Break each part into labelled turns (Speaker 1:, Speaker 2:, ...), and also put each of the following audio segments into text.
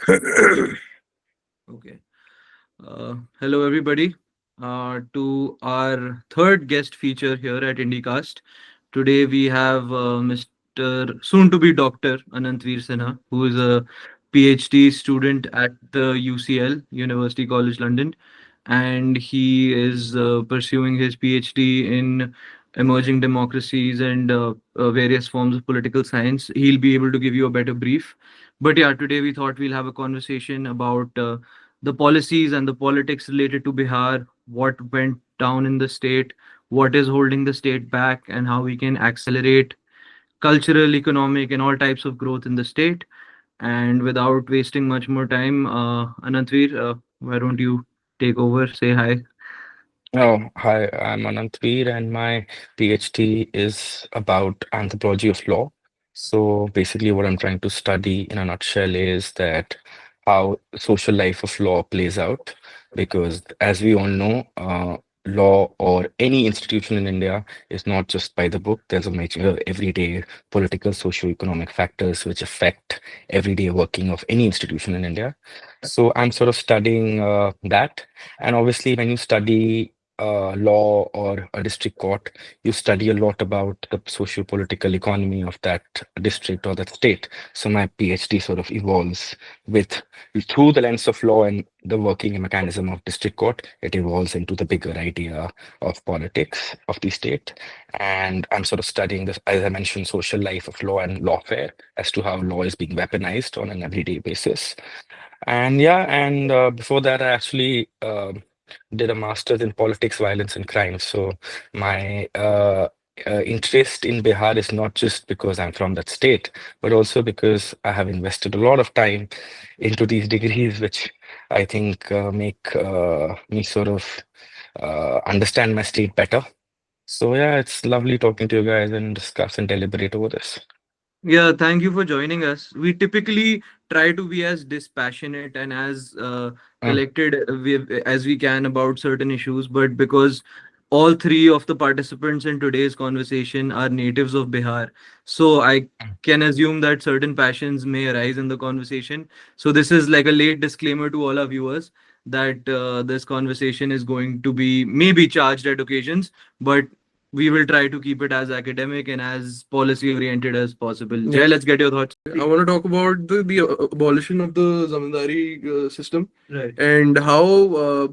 Speaker 1: Okay. Hello, everybody, to our third guest feature here at IndiCast. Today we have Mr. soon to be Dr. Anantveer Sinha, who is a PhD student at the UCL, University College London, and he is pursuing his PhD in emerging democracies and various forms of political science. He'll be able to give you a better brief. But yeah, today we thought we'll have a conversation about the policies and the politics related to Bihar, what went down in the state, what is holding the state back, and how we can accelerate cultural, economic, and all types of growth in the state. And without wasting much more time, Anantveer, why don't you take over? Say hi.
Speaker 2: Oh, hi, I'm Anantveer, and my PhD is about anthropology of law. So basically, what I'm trying to study in a nutshell is that how social life of law plays out. Because as we all know, law or any institution in India is not just by the book. There's a major everyday political, socio-economic factors which affect everyday working of any institution in India. So I'm sort of studying that. And obviously, when you study law or a district court, you study a lot about the socio-political economy of that district or that state. So my PhD sort of evolves with through the lens of law and the working mechanism of district court, it evolves into the bigger idea of politics of the state. And I'm sort of studying this, as I mentioned, social life of law and lawfare as to how law is being weaponized on an everyday basis. And yeah, and before that, I actually did a master's in politics, violence, and crime. So my interest in Bihar is not just because I'm from that state, but also because I have invested a lot of time into these degrees, which I think make me sort of understand my state better. So yeah, it's lovely talking to you guys and discuss and deliberate over this.
Speaker 1: Yeah, thank you for joining us. We typically try to be as dispassionate and as
Speaker 2: Mm,
Speaker 1: collected as we can about certain issues, but because all three of the participants in today's conversation are natives of Bihar, so I
Speaker 2: mm.
Speaker 1: can assume that certain passions may arise in the conversation. So this is like a late disclaimer to all our viewers that this conversation is going to be maybe charged at occasions, but we will try to keep it as academic and as policy oriented as possible. Jay, let's get your thoughts. I want to talk about the abolition of the zamindari system, right, and how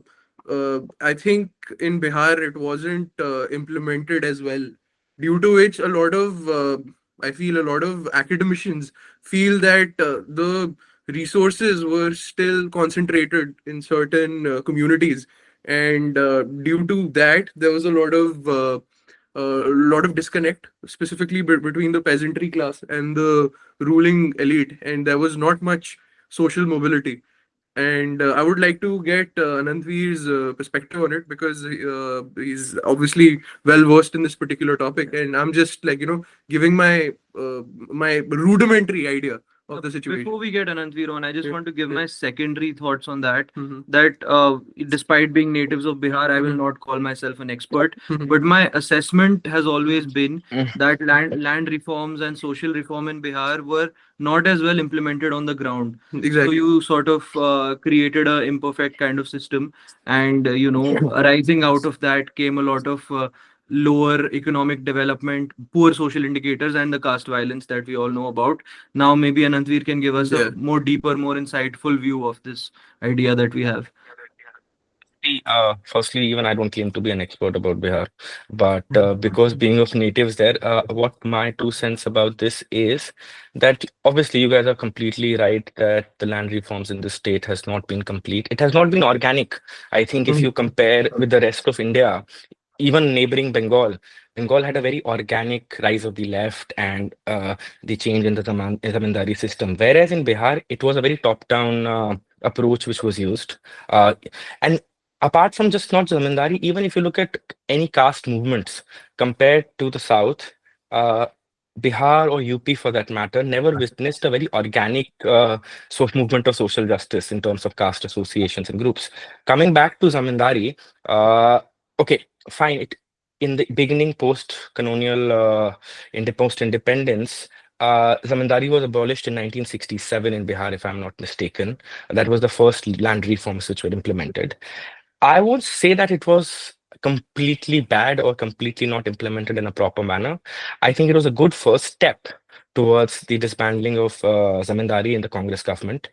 Speaker 1: I think in Bihar it wasn't implemented as well, due to which a lot of I feel a lot of academicians feel that the resources were still concentrated in certain communities, and due to that there was a lot of disconnect, specifically between the peasantry class and the ruling elite, and there was not much social mobility. And I would like to get Anantveer's perspective on it, because he's obviously well versed in this particular topic, and I'm just like giving my rudimentary idea of the situation. Before we get Anantveer on, I just want to give my secondary thoughts on that. That despite being natives of Bihar, I will not call myself an expert, but my assessment has always been
Speaker 2: Mm.
Speaker 1: that land reforms and social reform in Bihar were not as well implemented on the ground. So exactly, you sort of created a imperfect kind of system, and arising out of that came a lot of lower economic development, poor social indicators, and the caste violence that we all know about. Now maybe Anantveer can give us a more deeper, more insightful view of this idea that we have.
Speaker 2: Firstly, even I don't claim to be an expert about Bihar, but because being of natives there, what my two cents about this is that obviously you guys are completely right that the land reforms in the state has not been complete. It has not been organic. I think if you compare with the rest of India, even neighboring Bengal, Bengal had a very organic rise of the left and the change in the zamindari system. Whereas in Bihar, it was a very top-down approach which was used. And apart from just not zamindari, even if you look at any caste movements compared to the south, uh, Bihar or UP for that matter never witnessed a very organic movement of social justice in terms of caste associations and groups. Coming back to zamindari, okay, fine. In the beginning, post-colonial, in the post-independence, Zamindari was abolished in 1967 in Bihar, if I'm not mistaken. That was the first land reforms which were implemented. I won't say that it was completely bad or completely not implemented in a proper manner. I think it was a good first step towards the disbanding of Zamindari in the Congress government.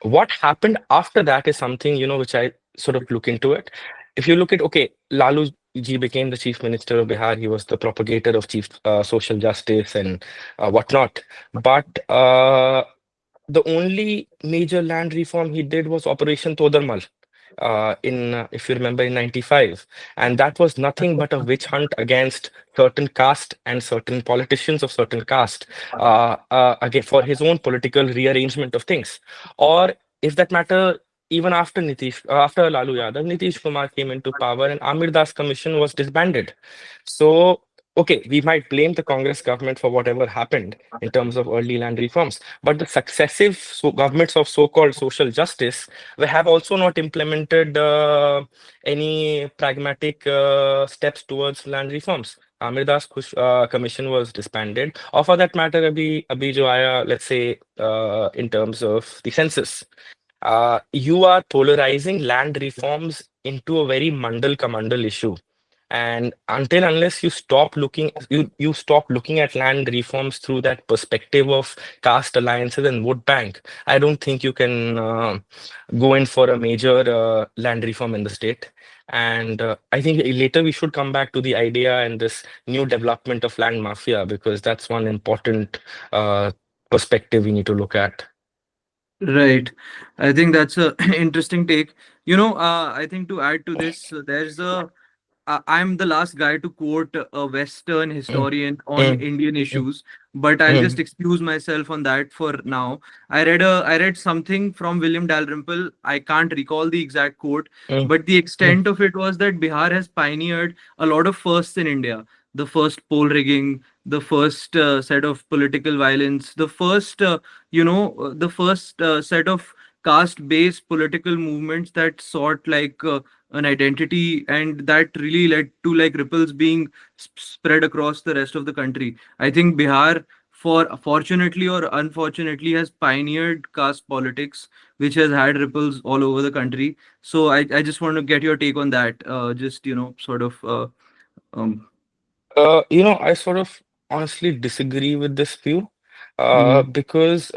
Speaker 2: What happened after that is something, which I sort of look into it. If you look at, okay, Lalu ji became the chief minister of Bihar. He was the propagator of chief social justice and whatnot. But the only major land reform he did was Operation Todarmal in, if you remember, in 95. And that was nothing but a witch hunt against certain caste and certain politicians of certain caste, again, for his own political rearrangement of things. Or if that matter, even after after Lalu Yadav, Nitish Kumar came into power and Amir Das Commission was disbanded. So, okay, we might blame the Congress government for whatever happened in terms of early land reforms, but the successive governments of so-called social justice we have also not implemented any pragmatic steps towards land reforms. Amir Das Commission was disbanded, or for that matter, abhi jo aaya, let's say, in terms of the census. You are polarizing land reforms into a very mandal kamandal issue. And until unless you stop looking at land reforms through that perspective of caste alliances and vote bank, I don't think you can go in for a major land reform in the state. And I think later we should come back to the idea and this new development of land mafia, because that's one important uh, perspective we need to look at.
Speaker 1: Right. I think that's a interesting take. I think to add to this, there's I'm the last guy to quote a Western
Speaker 2: Mm,
Speaker 1: historian on
Speaker 2: mm,
Speaker 1: Indian
Speaker 2: mm,
Speaker 1: issues, but I'll just
Speaker 2: mm,
Speaker 1: excuse myself on that for now. I read something from William Dalrymple. I can't recall the exact quote,
Speaker 2: mm,
Speaker 1: but the
Speaker 2: mm,
Speaker 1: extent of it was that Bihar has pioneered a lot of firsts in India. The first poll rigging, the first set of political violence, the first the first set of caste-based political movements that sought like an identity, and that really led to like ripples being spread across the rest of the country. I think Bihar, for fortunately or unfortunately, has pioneered caste politics, which has had ripples all over the country. So I just want to get your take on that, just sort of um
Speaker 2: I sort of honestly disagree with this view
Speaker 1: mm,
Speaker 2: because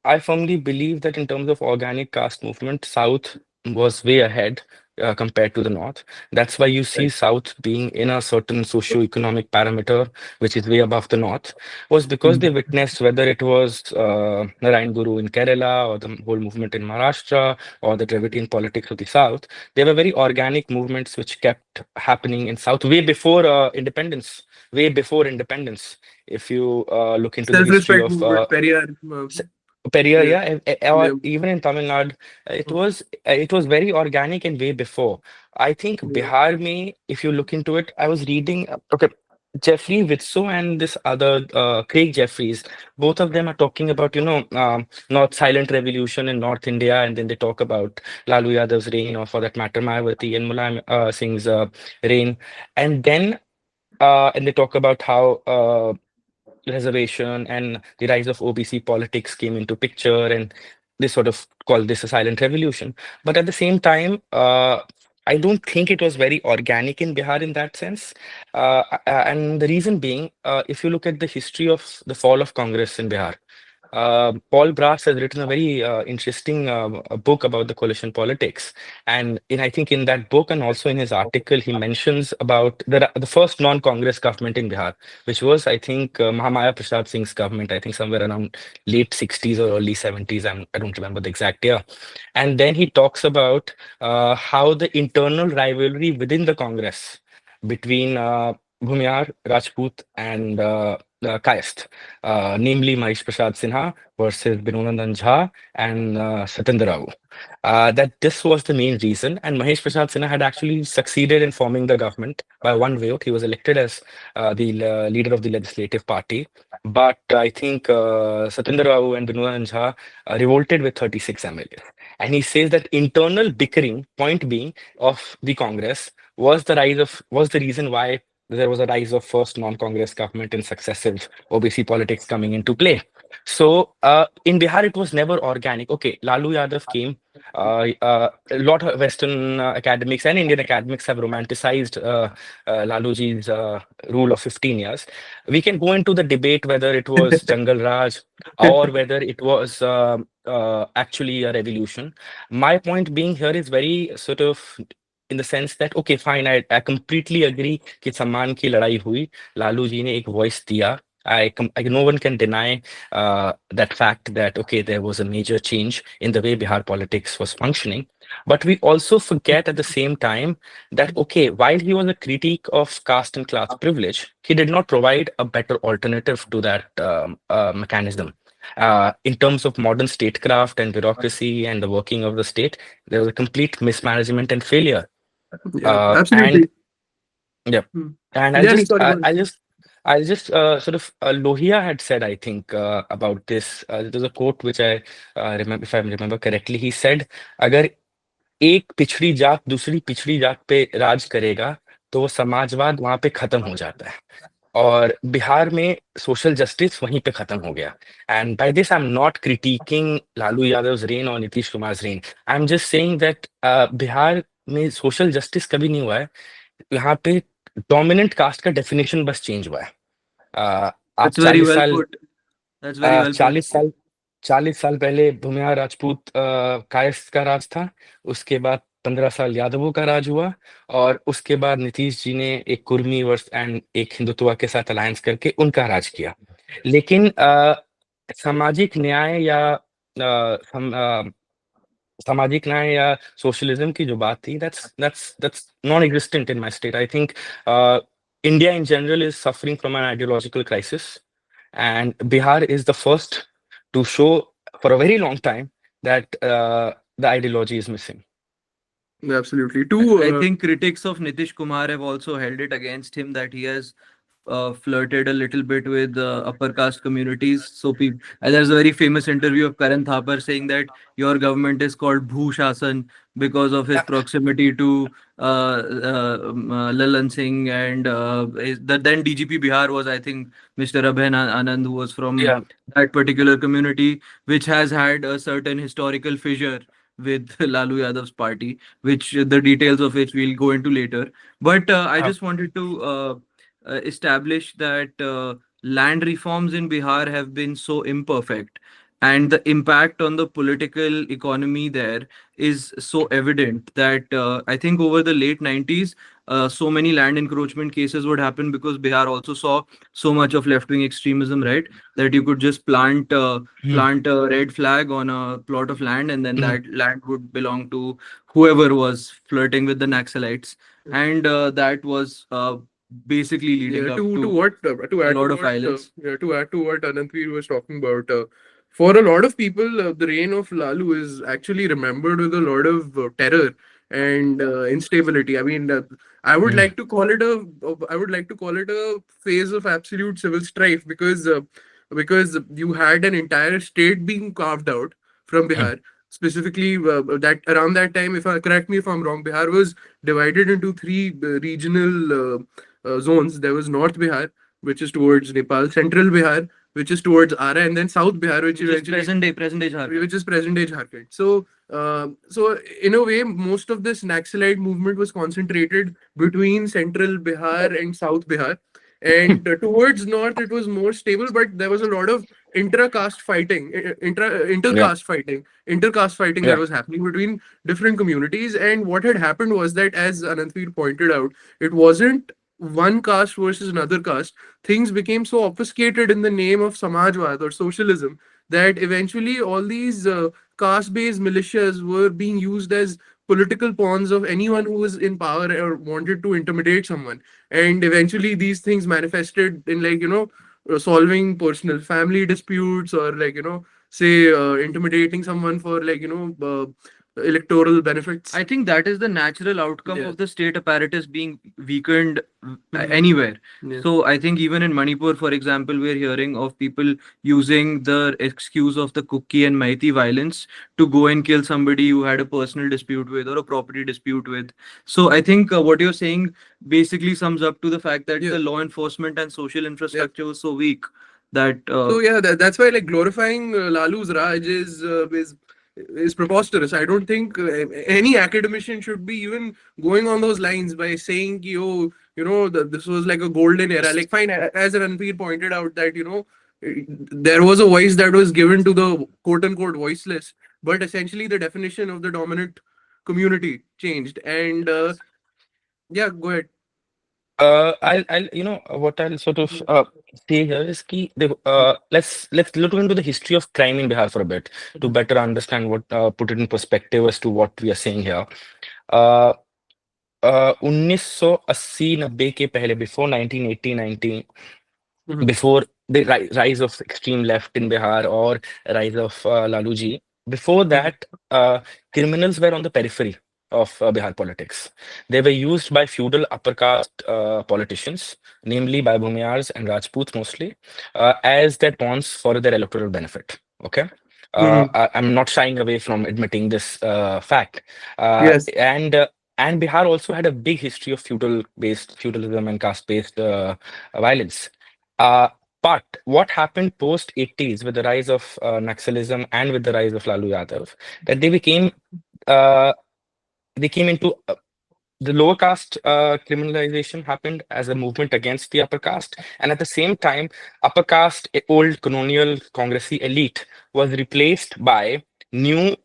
Speaker 2: I firmly believe that in terms of organic caste movement, South was way ahead compared to the North. That's why you see
Speaker 1: right.
Speaker 2: South being in a certain socio-economic parameter, which is way above the North, was because they
Speaker 1: Mm.
Speaker 2: witnessed whether it was Narayan Guru in Kerala or the whole movement in Maharashtra or the Dravidian politics of the South. They were very organic movements which kept happening in South way before independence, way before independence. If you look into the history
Speaker 3: Self-respect
Speaker 2: of
Speaker 3: movement, Periyar.
Speaker 2: S- Periyar,
Speaker 3: Yeah,
Speaker 2: yeah, or
Speaker 3: yeah,
Speaker 2: even in Tamil Nadu,
Speaker 3: mm,
Speaker 2: it was very organic and way before. I think
Speaker 3: yeah.
Speaker 2: Bihar me, if you look into it, I was reading, okay, Jeffrey Witso and this other Craig Jeffries, both of them are talking about, North silent revolution in North India, and then they talk about Lalu Yadav's reign, or for that matter, Mayawati and Mulayam Singh's reign, and then and they talk about how reservation and the rise of OBC politics came into picture, and they sort of call this a silent revolution. But at the same time, I don't think it was very organic in Bihar in that sense. And the reason being, if you look at the history of the fall of Congress in Bihar, Paul Brass has written a very interesting a book about the coalition politics, and I think in that book and also in his article, he mentions about the first non-Congress government in Bihar, which was, I think, Mahamaya Prasad Singh's government. I think somewhere around late 60s or early 70s. I don't remember the exact year. And then he talks about how the internal rivalry within the Congress between Bhumiyar, Rajput, and caste, namely Mahesh Prasad Sinha versus Binodand Jha and Satyendra Rao. That this was the main reason, and Mahesh Prasad Sinha had actually succeeded in forming the government by one vote. He was elected as the leader of the legislative party, but I think Satyendra Rao and Binodand Jha revolted with 36 MLAs. And he says that internal bickering, point being, of the Congress was the reason why there was a rise of first non-Congress government and successive OBC politics coming into play. So in Bihar, it was never organic. Okay, Lalu Yadav came. A lot of Western academics and Indian academics have romanticized Laluji's rule of 15 years. We can go into the debate whether it was Jungle Raj or whether it was actually a revolution. My point being here is very sort of in the sense that okay fine, I completely agree कि सम्मान की लड़ाई हुई, लालू जी ने एक voice दिया. No one can deny that fact that okay there was a major change in the way Bihar politics was functioning, but we also forget at the same time that okay while he was a critique of caste and class privilege, he did not provide a better alternative to that mechanism. In terms of modern statecraft and bureaucracy and the working of the state, there was a complete mismanagement and failure.
Speaker 3: Yeah,
Speaker 2: And
Speaker 3: absolutely.
Speaker 2: yeah,
Speaker 3: Hmm.
Speaker 2: and
Speaker 3: Yeah, no, sorry, go ahead.
Speaker 2: I'll just sort of Lohia had said, I think, about this. There's a quote which I remember, if I remember correctly. He said, "अगर एक पिछड़ी जात दूसरी पिछड़ी जात पे राज करेगा, तो वो समाजवाद वहां पे खत्म हो जाता है." और बिहार में सोशल जस्टिस वहीं पे खत्म हो गया. And by this I am not criticizing Lalu Yadav reign और Nitish Kumar reign. I am just saying that Bihar में सोशल जस्टिस कभी नहीं हुआ है. यहाँ पे डोमिनेंट कास्ट का डेफिनेशन बस चेंज हुआ है. आप
Speaker 1: That's very
Speaker 2: 40
Speaker 1: well
Speaker 2: साल
Speaker 1: put. That's very well put.
Speaker 2: 40 साल 40 साल पहले भूमिहार राजपूत कायस्थ का राज था. उसके बाद 15 साल यादवों का राज हुआ. और उसके बाद नीतीश जी ने एक कुर्मी वर्स एंड एक हिंदुत्व के साथ अलायंस करके उनका राज किया. लेकिन सामाजिक न्याय या सामाजिक न्याय या सोशलिज्म की जो बात थी, that's non-existent in my state. I think India in general is suffering from an ideological crisis, and Bihar is the first to show for a very long time that the ideology is missing.
Speaker 3: Absolutely.
Speaker 1: I
Speaker 3: Two,
Speaker 1: think critics of Nitish Kumar have also held it against him that he has flirted a little bit with upper caste communities. So there's a very famous interview of Karan Thapar saying that your government is called Bhu Shasan because of his proximity to Lalan Singh, and the then DGP Bihar was, I think, Mr. Abhay Anand, who was from
Speaker 2: Yeah,
Speaker 1: that particular community, which has had a certain historical fissure with Lalu Yadav's party, which the details of which we'll go into later. But I
Speaker 2: uh,
Speaker 1: just wanted to establish that land reforms in Bihar have been so imperfect, and the impact on the political economy there is so evident that I think over the late 90s, so many land encroachment cases would happen because Bihar also saw so much of left-wing extremism, right? That you could just
Speaker 2: mm,
Speaker 1: plant a red flag on a plot of land, and then
Speaker 2: mm,
Speaker 1: that land would belong to whoever was flirting with the Naxalites, and that was basically leading
Speaker 3: yeah,
Speaker 1: up
Speaker 3: to
Speaker 1: to
Speaker 3: what to
Speaker 1: a
Speaker 3: add to
Speaker 1: lot of
Speaker 3: what
Speaker 1: violence.
Speaker 3: yeah, to add to what Anantveer was talking about. For a lot of people, the reign of Lalu is actually remembered with a lot of terror and instability. I mean,
Speaker 2: mm,
Speaker 3: I would like to call it a phase of absolute civil strife because you had an entire state being carved out from
Speaker 2: mm,
Speaker 3: Bihar. Specifically, that around that time, if I correct me if I'm wrong, Bihar was divided into three regional zones. There was North Bihar, which is towards Nepal, Central Bihar, which is towards Ara, and then South Bihar, which
Speaker 1: Which is
Speaker 3: eventually
Speaker 1: present day Jharkhand.
Speaker 3: which is present day Jharkhand. So in a way, most of this Naxalite movement was concentrated between Central Bihar and South Bihar. And towards north, it was more stable, but there was a lot of intra-caste fighting,
Speaker 2: yeah,
Speaker 3: intercaste fighting that
Speaker 2: yeah,
Speaker 3: was happening between different communities. And what had happened was that, as Anantveer pointed out, it wasn't one caste versus another caste. Things became so obfuscated in the name of Samajwad or socialism that eventually all these caste-based militias were being used as political pawns of anyone who was in power or wanted to intimidate someone. And eventually these things manifested in, like, solving personal family disputes, or, like, say intimidating someone for, like, electoral benefits.
Speaker 1: I think that is the natural outcome
Speaker 3: Yeah.
Speaker 1: of the state apparatus being weakened
Speaker 3: Mhm.
Speaker 1: anywhere.
Speaker 3: Yeah.
Speaker 1: So I think even in Manipur, for example, we're hearing of people using the excuse of the Kuki and Maiti violence to go and kill somebody who had a personal dispute with or a property dispute with. So I think what you're saying basically sums up to the fact that
Speaker 3: Yeah.
Speaker 1: the law enforcement and social
Speaker 3: Yeah.
Speaker 1: infrastructure was so weak that
Speaker 3: So yeah, that's why like glorifying Lalu's Raj is preposterous. I don't think any academician should be even going on those lines by saying, "Yo, this was like a golden era." Like, fine, as Ranveer pointed out, that there was a voice that was given to the quote unquote voiceless, but essentially the definition of the dominant community changed. And yeah, go ahead.
Speaker 2: What I'll sort of say here is key. Let's look into the history of crime in Bihar for a bit to better understand put it in perspective as to what we are saying here. Uh, 1980-90 के पहले, before 1980-90,
Speaker 3: Mhm.
Speaker 2: before the rise of extreme left in Bihar or rise of Lalu ji, before
Speaker 3: Mhm.
Speaker 2: that, criminals were on the periphery of Bihar politics. They were used by feudal upper caste politicians, namely by Bhumiyars and Rajputs mostly, as their pawns for their electoral benefit. Okay.
Speaker 3: Mhm.
Speaker 2: I'm not shying away from admitting this fact. Uh,
Speaker 3: Yes.
Speaker 2: and uh, and Bihar also had a big history of feudalism and caste-based violence. Uh, but what happened post 80s with the rise of Naxalism and with the rise of Lalu Yadav, that uh, they came into the lower caste criminalization happened as a movement against the upper caste, and at the same time, upper caste old colonial congressy elite was replaced by new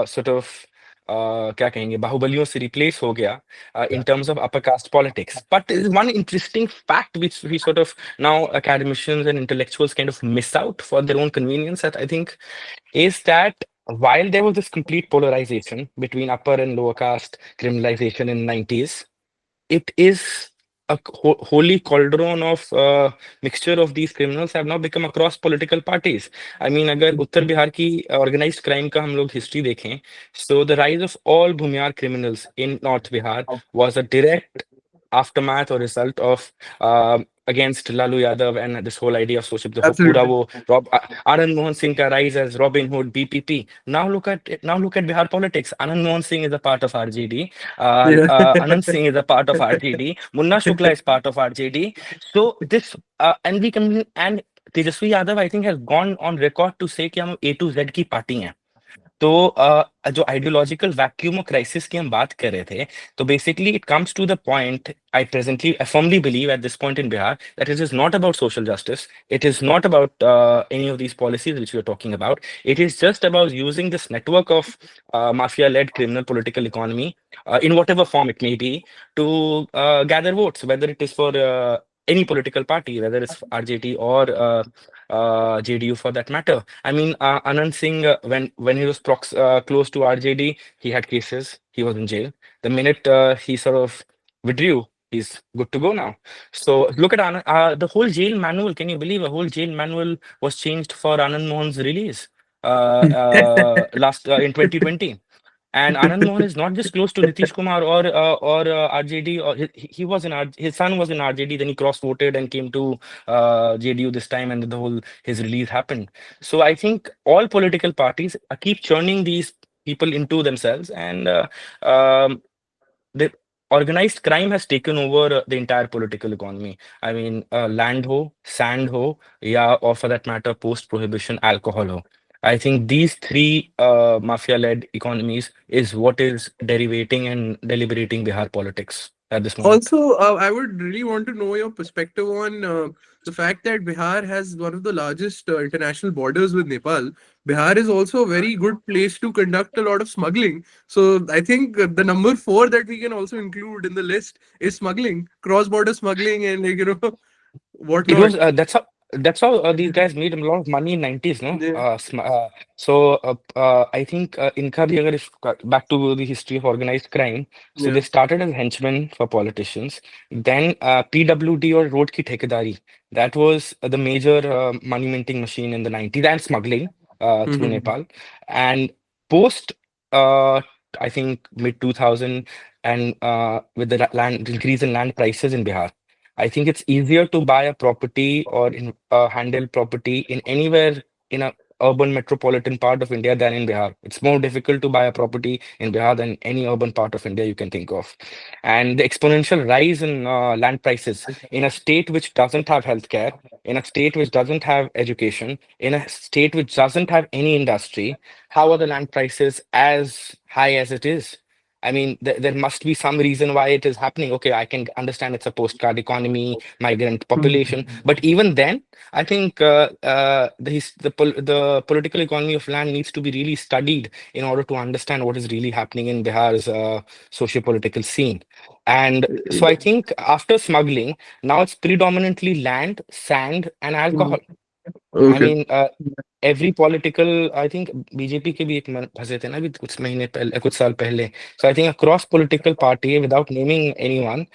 Speaker 2: sort of क्या कहेंगे बाहुबलियों से replace हो गया in terms of upper caste politics. But there is one interesting fact which we sort of now academicians and intellectuals kind of miss out for their own convenience, that I think is that while there was this complete polarization between upper and lower caste criminalization in 90s, it is a holy cauldron of mixture of these criminals have now become across political parties. I mean, अगर उत्तर बिहार की organized crime का हम लोग history देखें, so the rise of all Bhumiyar criminals in North Bihar was a direct aftermath or result of against Lalu Yadav and this whole idea of social, the whole पूरा
Speaker 3: Absolutely.
Speaker 2: वो Anand Mohan Singh ka rise as Robin Hood, BPP. Now look at Bihar politics. Anand Mohan Singh is a part of RJD.
Speaker 3: Yeah.
Speaker 2: Anand Singh is a part of RJD. Munna Shukla is part of RJD. So this and we can and Tejasvi Yadav, I think, has gone on record to say कि हम A to Z की party हैं. तो जो ideological vacuum और crisis की हम बात कर रहे थे, तो basically it comes to the point I firmly believe at this point in Bihar that it is not about social justice. It is not about any of these policies which we are talking about. It is just about using this network of mafia-led criminal political economy in whatever form it may be to gather votes, whether it is for any political party, whether it's RJT or JDU for that matter. I mean, Anand Singh, when he was close to RJD, he had cases. He was in jail. The minute he sort of withdrew, he's good to go now. So look at the whole jail manual. Can you believe a whole jail manual was changed for Anand Mohan's release last in 2020? And Anand Mohan is not just close to Nitish Kumar or RJD, or he was in his son was in RJD, then he cross voted and came to JDU this time, and the whole his release happened. So I think all political parties keep churning these people into themselves, and um, the organized crime has taken over the entire political economy. I mean, land ho, sand ho, yeah, or for that matter, post-prohibition alcohol ho. I think these three mafia-led economies is what is derivating and deliberating Bihar politics at this moment.
Speaker 3: Also, I would really want to know your perspective on the fact that Bihar has one of the largest international borders with Nepal. Bihar is also a very good place to conduct a lot of smuggling. So I think the number four that we can also include in the list is smuggling, cross-border smuggling, and
Speaker 2: It
Speaker 3: whatnot.
Speaker 2: was that's how these guys made a lot of money in 90s, no?
Speaker 3: Yeah.
Speaker 2: I think इनका भी अगर back to the history of organized crime, so
Speaker 3: Yeah.
Speaker 2: they started as henchmen for politicians, then PWD or road ki ठेकेदारी, that was the major money minting machine in the 90s, and smuggling through
Speaker 3: Mhm.
Speaker 2: Nepal, and post. uh, I think mid 2000, and with the land increase in land prices in Bihar, I think it's easier to buy a property or handle property in anywhere in a urban metropolitan part of India than in Bihar. It's more difficult to buy a property in Bihar than any urban part of India you can think of. And the exponential rise in land prices in a state which doesn't have healthcare, in a state which doesn't have education, in a state which doesn't have any industry, how are the land prices as high as it is? I mean, there must be some reason why it is happening. Okay, I can understand it's a postcard economy, migrant population, but even then, I think the political economy of land needs to be really studied in order to understand what is really happening in Bihar's socio-political scene. And so I think after smuggling, now it's predominantly land, sand, and alcohol. I
Speaker 3: Okay.
Speaker 2: mean, every political, I think BJP के भी एक फंसे थे ना अभी कुछ महीने पहले कुछ साल पहले. So I think across political party, without naming anyone,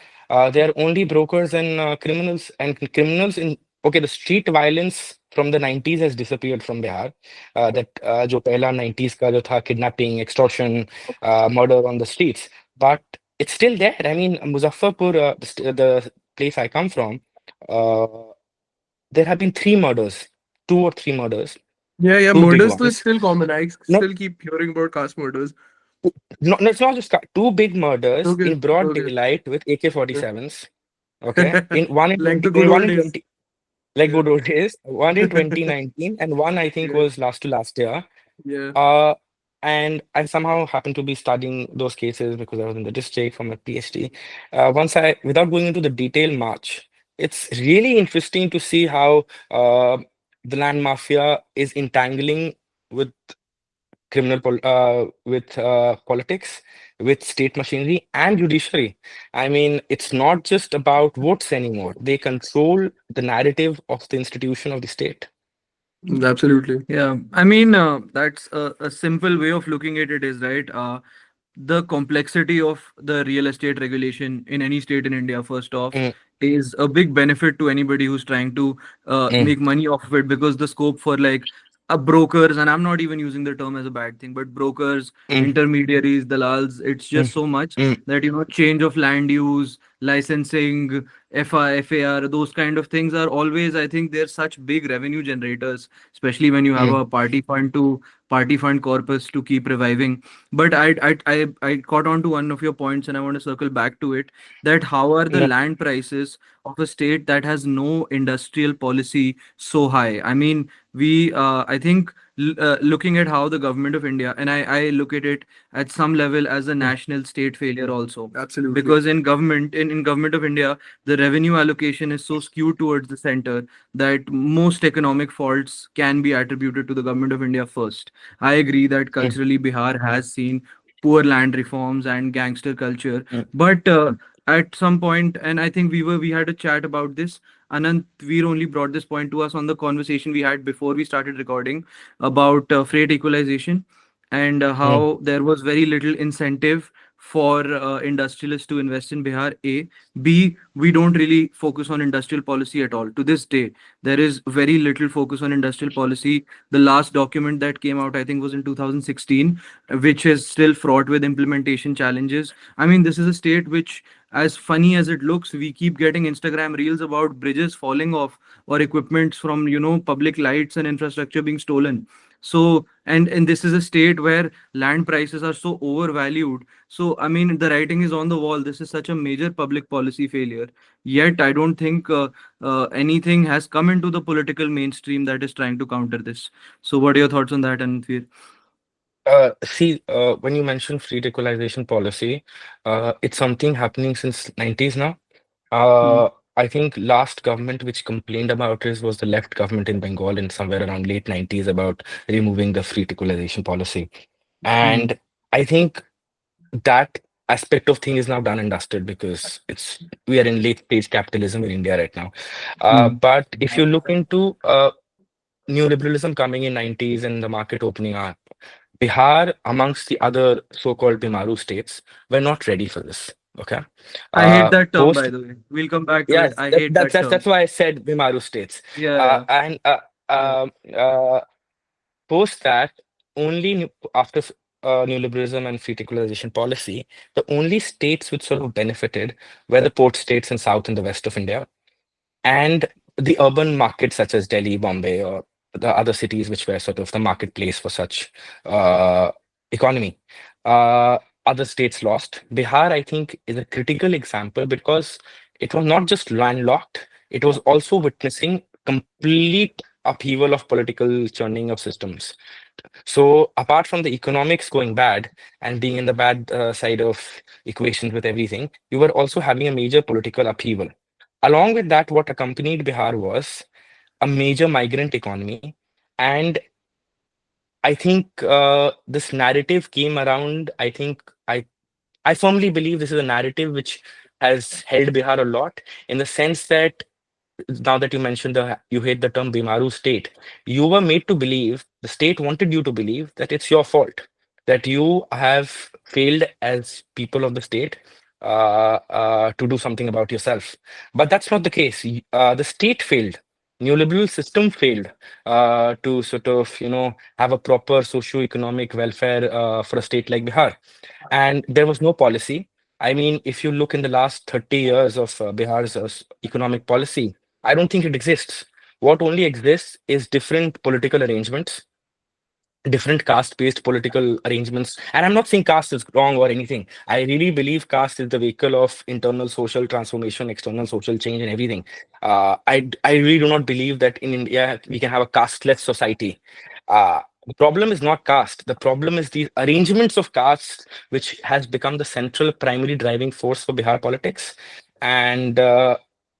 Speaker 2: they are only brokers and criminals, and criminals in, okay, the street violence from the 90s has disappeared from Bihar. That जो पहला 90s का जो था kidnapping, extortion, murder on the streets, but it's still there. I mean, Muzaffarpur, the place I come from, uh, there have been three murders, two or three murders,
Speaker 3: Yeah, yeah.
Speaker 2: two big
Speaker 3: Murders is
Speaker 2: ones.
Speaker 3: still common. I
Speaker 2: No,
Speaker 3: still keep hearing about caste murders.
Speaker 2: no, no, it's not just two big murders
Speaker 3: Okay,
Speaker 2: in broad
Speaker 3: okay.
Speaker 2: daylight with AK-47s. Okay, in one in
Speaker 3: Like
Speaker 2: 20,
Speaker 3: the
Speaker 2: in
Speaker 3: good
Speaker 2: one
Speaker 3: old
Speaker 2: in
Speaker 3: days.
Speaker 2: 20, like
Speaker 3: Yeah.
Speaker 2: good old days. One in 2019, and one I think
Speaker 3: Yeah,
Speaker 2: was last year.
Speaker 3: yeah.
Speaker 2: Uh, and I somehow happened to be studying those cases because I was in the district for my PhD. Without going into the detail much, it's really interesting to see how the land mafia is entangling with with politics, with state machinery and judiciary. I mean, it's not just about votes anymore. They control the narrative of the institution of the state.
Speaker 3: Absolutely.
Speaker 1: Yeah, I mean, that's a simple way of looking at it is right. The complexity of the real estate regulation in any state in India, first off,
Speaker 2: Mm,
Speaker 1: is a big benefit to anybody who's trying to
Speaker 2: mm,
Speaker 1: make money off of it because the scope for like brokers, and I'm not even using the term as a bad thing, but brokers,
Speaker 2: mm,
Speaker 1: intermediaries, dalals, it's
Speaker 2: mm,
Speaker 1: just so much
Speaker 2: mm,
Speaker 1: that, change of land use, licensing, FAR, those kind of things are always, I think, they're such big revenue generators, especially when you have
Speaker 2: mm,
Speaker 1: a party fund corpus to keep reviving. But I caught on to one of your points, and I want to circle back to it. That how are the
Speaker 2: yeah,
Speaker 1: land prices of a state that has no industrial policy so high? I mean, I think, looking at how the government of India, and I look at it at some level as a
Speaker 2: mm,
Speaker 1: national state failure also,
Speaker 3: Absolutely.
Speaker 1: because in government of India, the revenue allocation is so skewed towards the center that most economic faults can be attributed to the government of India first. I agree that
Speaker 2: mm,
Speaker 1: culturally Bihar has seen poor land reforms and gangster culture,
Speaker 2: mm,
Speaker 1: but at some point, and I think we had a chat about this. Anant Veer only brought this point to us on the conversation we had before we started recording about freight equalization, and
Speaker 2: mm,
Speaker 1: how there was very little incentive for industrialists to invest in Bihar. A, B, we don't really focus on industrial policy at all. To this day, there is very little focus on industrial policy. The last document that came out, I think, was in 2016, which is still fraught with implementation challenges. I mean, this is a state which, as funny as it looks, we keep getting Instagram reels about bridges falling off or equipments from, public lights and infrastructure being stolen. So, and this is a state where land prices are so overvalued. So, I mean, the writing is on the wall. This is such a major public policy failure. Yet, I don't think anything has come into the political mainstream that is trying to counter this. So, what are your thoughts on that, Ananthveer?
Speaker 2: See, when you mention free equalization policy, it's something happening since 90s now.
Speaker 1: Hmm.
Speaker 2: Uh, I think last government which complained about this was the left government in Bengal in somewhere around late 90s about removing the free equalization policy.
Speaker 1: Hmm.
Speaker 2: And I think that aspect of thing is now done and dusted because we are in late stage capitalism in India right now.
Speaker 1: Hmm.
Speaker 2: But if you look into neoliberalism coming in 90s and the market opening up, Bihar, amongst the other so-called Bimaru states, were not ready for this. Okay.
Speaker 1: I hate that term,
Speaker 2: Post
Speaker 1: by the way. We'll come back to it.
Speaker 2: Yes,
Speaker 1: I hate that
Speaker 2: that's
Speaker 1: term.
Speaker 2: why I said Bimaru states.
Speaker 1: Yeah, yeah,
Speaker 2: And
Speaker 1: yeah.
Speaker 2: post that, only after neoliberalism and free equalization policy, the only states which sort of benefited were the port states in South and the West of India, and the urban markets such as Delhi, Bombay, or the other cities which were sort of the marketplace for such uh, economy. Uh, Other states lost. Bihar, I think, is a critical example because it was not just landlocked, it was also witnessing complete upheaval of political churning of systems. So apart from the economics going bad and being in the bad side of equations with everything, you were also having a major political upheaval. Along with that, what accompanied Bihar was a major migrant economy. And I think this narrative came around. I firmly believe this is a narrative which has held Bihar a lot in the sense that now that you mentioned you hate the term Bimaru state, you were made to believe, the state wanted you to believe that it's your fault, that you have failed as people of the state to do something about yourself. But that's not the case. The state failed. Neoliberal system failed to sort of, have a proper socio-economic welfare for a state like Bihar. And there was no policy. I mean, if you look in the last 30 years of Bihar's economic policy, I don't think it exists. What only exists is different political arrangements, different caste-based political arrangements. And I'm not saying caste is wrong or anything. I really believe caste is the vehicle of internal social transformation, external social change, and everything. I really do not believe that in India we can have a casteless society. The problem is not caste. The problem is these arrangements of castes, which has become the central primary driving force for Bihar politics. And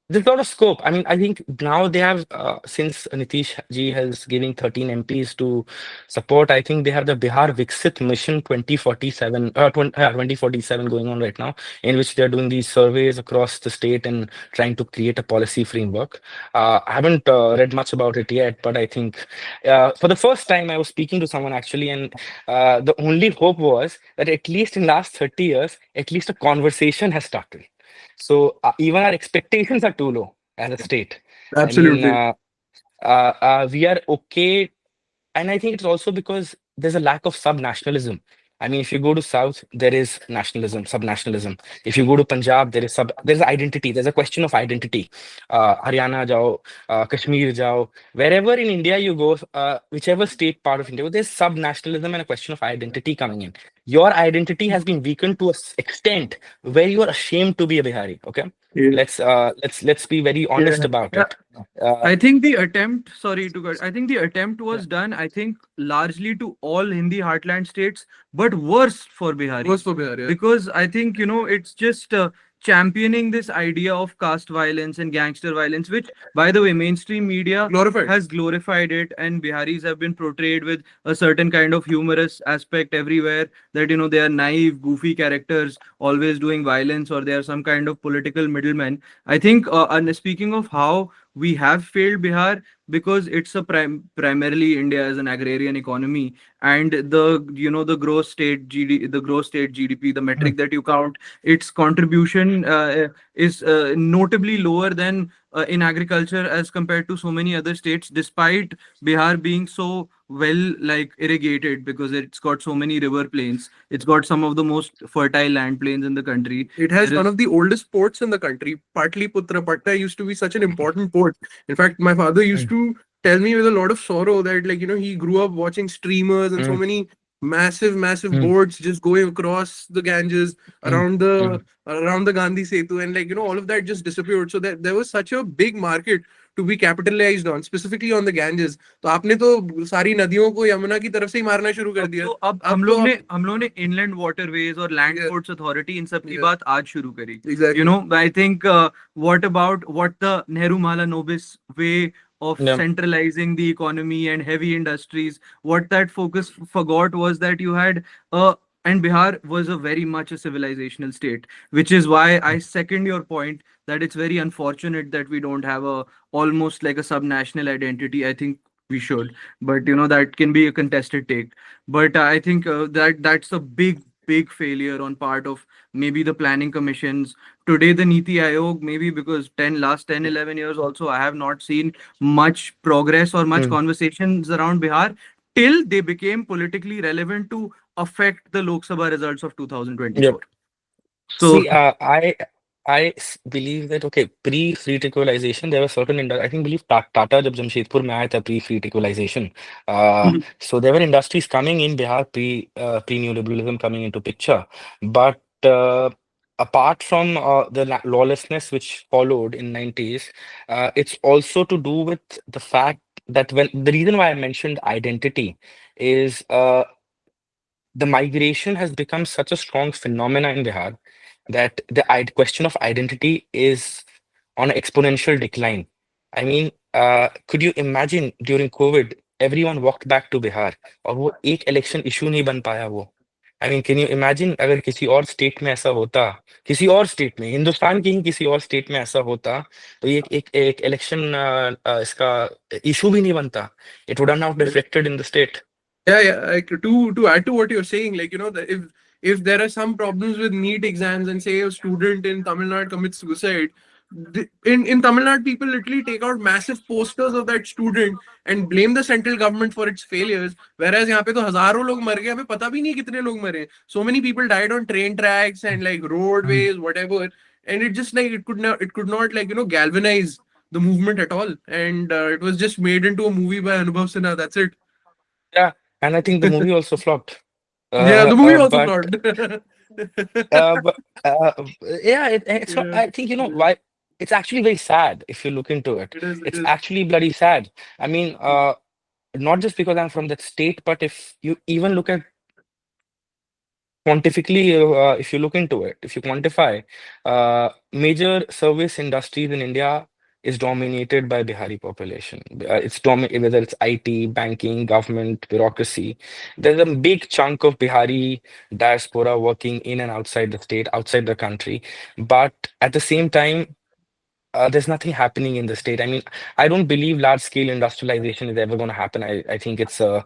Speaker 2: there's a lot of scope. I mean, I think now they have, since Nitish ji has giving 13 MPs to support, I think they have the Bihar Viksit Mission 2047, 2047 going on right now, in which they're doing these surveys across the state and trying to create a policy framework. I haven't read much about it yet, but I think for the first time I was speaking to someone actually, and the only hope was that at least in last 30 years, at least a conversation has started. So even our expectations are too low as a state. I mean,
Speaker 3: Absolutely.
Speaker 2: we are okay, and I think it's also because there's a lack of sub-nationalism. I mean, if you go to South, there is nationalism, sub-nationalism. If you go to Punjab, there's identity. There's a question of identity. Haryana jao, Kashmir jao, wherever in India you go, whichever state part of India, there's sub-nationalism and a question of identity coming in. Your identity has been weakened to a extent where you are ashamed to be a Bihari. Okay,
Speaker 3: Yeah.
Speaker 2: let's be very honest
Speaker 1: Yeah.
Speaker 2: about
Speaker 1: Yeah.
Speaker 2: it. Uh,
Speaker 1: I think the attempt, sorry to cut, I think the attempt was done, I think, largely to all Hindi heartland states, but worse for
Speaker 3: Was
Speaker 1: Biharis.
Speaker 3: for Bihar, yeah.
Speaker 1: Because I think, it's just championing this idea of caste violence and gangster violence, which, by the way, mainstream media
Speaker 3: Glorified.
Speaker 1: has glorified it, and Biharis have been portrayed with a certain kind of humorous aspect everywhere, that, they are naive, goofy characters, always doing violence, or they are some kind of political middlemen. I think, and speaking of how we have failed Bihar, because it's a primarily India as an agrarian economy, and the gross state GDP, the metric that you count, its contribution is notably lower than in agriculture as compared to so many other states, despite Bihar being so well, like, irrigated, because it's got so many river plains. It's got some of the most fertile land plains in the country.
Speaker 3: It has
Speaker 1: There
Speaker 3: one
Speaker 1: is
Speaker 3: of the oldest ports in the country. Patliputra Patna used to be such an important port. In fact, my father used
Speaker 2: mm,
Speaker 3: to tell me with a lot of sorrow that, like, he grew up watching streamers and so
Speaker 2: mm,
Speaker 3: many massive
Speaker 2: mm,
Speaker 3: boats just going across the Ganges
Speaker 2: mm,
Speaker 3: around
Speaker 2: mm.
Speaker 3: the Gandhi Setu, and, like, all of that just disappeared. So that there was such a big market to be capitalized on, specifically on the Ganges. तो आपने तो सारी नदियों को यमुना की तरफ से ही मारना शुरू कर
Speaker 1: अब
Speaker 3: दिया.
Speaker 1: तो अब
Speaker 3: अब तो आप
Speaker 1: हम लोग ने इनलैंड वाटरवेज और land
Speaker 3: Yeah,
Speaker 1: ports authority in सब की
Speaker 3: yeah,
Speaker 1: बात आज शुरू करी.
Speaker 3: exactly.
Speaker 1: I think, what about what the Nehru Mahalanobis way of
Speaker 2: Yeah.
Speaker 1: centralizing the economy and heavy industries, what that focus forgot was that you had and Bihar was a very much a civilizational state, which is why I second your point that it's very unfortunate that we don't have a almost like a subnational identity. I think we should, but that can be a contested take. But I think that's a big failure on part of maybe the planning commissions today, the Niti Aayog, maybe because 10 11 years also I have not seen much progress or much
Speaker 2: Mm,
Speaker 1: conversations around Bihar till they became politically relevant to affect the Lok Sabha results of
Speaker 2: Yep.
Speaker 1: 2024. So
Speaker 2: See, believe that okay, pre-fleet equalization, there were certain I think believe Tata जब जमशेदपुर में आया था pre-fleet equalization. So there were industries coming in Bihar pre-neoliberalism coming into picture, but apart from the lawlessness which followed in 90s, it's also to do with the fact that when the reason why I mentioned identity is the migration has become such a strong phenomena in Bihar that the question of identity is on an exponential decline. I mean, could you imagine during COVID, everyone walked back to Bihar और वो एक election issue नहीं बन पाया वो. I mean, can you imagine अगर किसी और स्टेट में ऐसा होता, किसी और स्टेट में, हिंदुस्तान के ही किसी और स्टेट में ऐसा होता, तो ये एक इलेक्शन इसका इशू भी नहीं बनता. It would have not reflected in the state.
Speaker 3: Yeah, yeah. Like to add to what you're saying, like if there are some problems with NEET exams and say a student in Tamil Nadu commits suicide, in Tamil Nadu people literally take out massive posters of that student and blame the central government for its failures. Whereas यहाँ पे तो हजारों लोग मर गए, हमें पता भी नहीं कितने लोग मरे. So many people died on train tracks and like roadways, whatever. And it just like it could not like galvanize the movement at all. And it was just made into a movie by Anubhav Sinha. That's it.
Speaker 2: Yeah, and I think the movie also flopped.
Speaker 3: Yeah,
Speaker 2: Uh,
Speaker 3: the movie
Speaker 2: uh,
Speaker 3: also
Speaker 2: but
Speaker 3: flopped.
Speaker 2: but yeah, it's not.
Speaker 3: Yeah,
Speaker 2: I think you know why. It's actually very sad if you look into it.
Speaker 3: it is. It
Speaker 2: It's
Speaker 3: is.
Speaker 2: actually bloody sad. I mean, not just because I'm from that state, but if you even look at quantifically, if you look into it, if you quantify, major service industries in India is dominated by Bihari population. Whether it's IT, banking, government, bureaucracy. There's a big chunk of Bihari diaspora working in and outside the state, outside the country. But at the same time, there's nothing happening in the state. I mean, I don't believe large scale industrialization is ever going to happen. I think it's a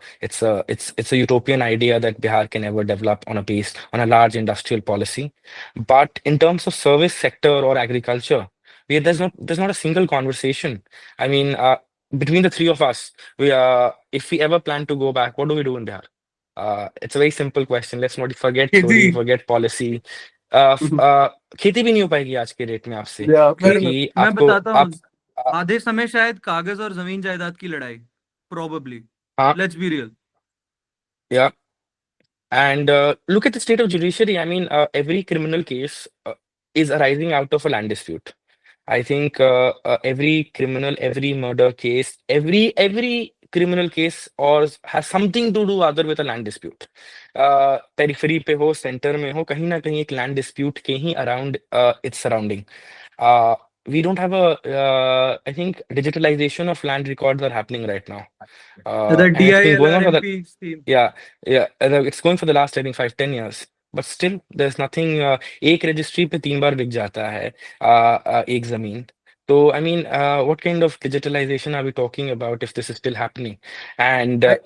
Speaker 2: utopian idea that Bihar can ever develop on a large industrial policy. But in terms of service sector or agriculture, there's not a single conversation. I mean, between the three of us, if we ever plan to go back, what do we do in Bihar? It's a very simple question. Let's not forget theory,
Speaker 3: Easy.
Speaker 2: forget policy. खेती भी नहीं हो पाएगी आज के date में आपसे
Speaker 3: Yeah, fair enough.
Speaker 2: क्योंकि
Speaker 1: मैं
Speaker 2: आपको
Speaker 1: बताता
Speaker 2: आप
Speaker 1: हूँ, आधे समय शायद कागज और जमीन जायदाद की लड़ाई, probably.
Speaker 2: हाँ
Speaker 1: Let's be real.
Speaker 2: या and look at the state of judiciary. I mean, every criminal case is arising out of a land dispute. I think every criminal, every murder case, every criminal case or has something to do other with a land dispute. Periphery पे हो, center में हो, कहीं ना कहीं एक land dispute के ही around its surrounding. Uh, we don't have I think digitalization of land records are happening right now.
Speaker 1: The
Speaker 2: And it's been going on for the
Speaker 1: DILRMP scheme.
Speaker 2: yeah, yeah, it's going for the last I think 5-10 years. But still, there's nothing. एक registry पे 3 बार बिक जाता है एक जमीन. So I mean, what kind of digitalization are we talking about if this is still happening? And
Speaker 3: I,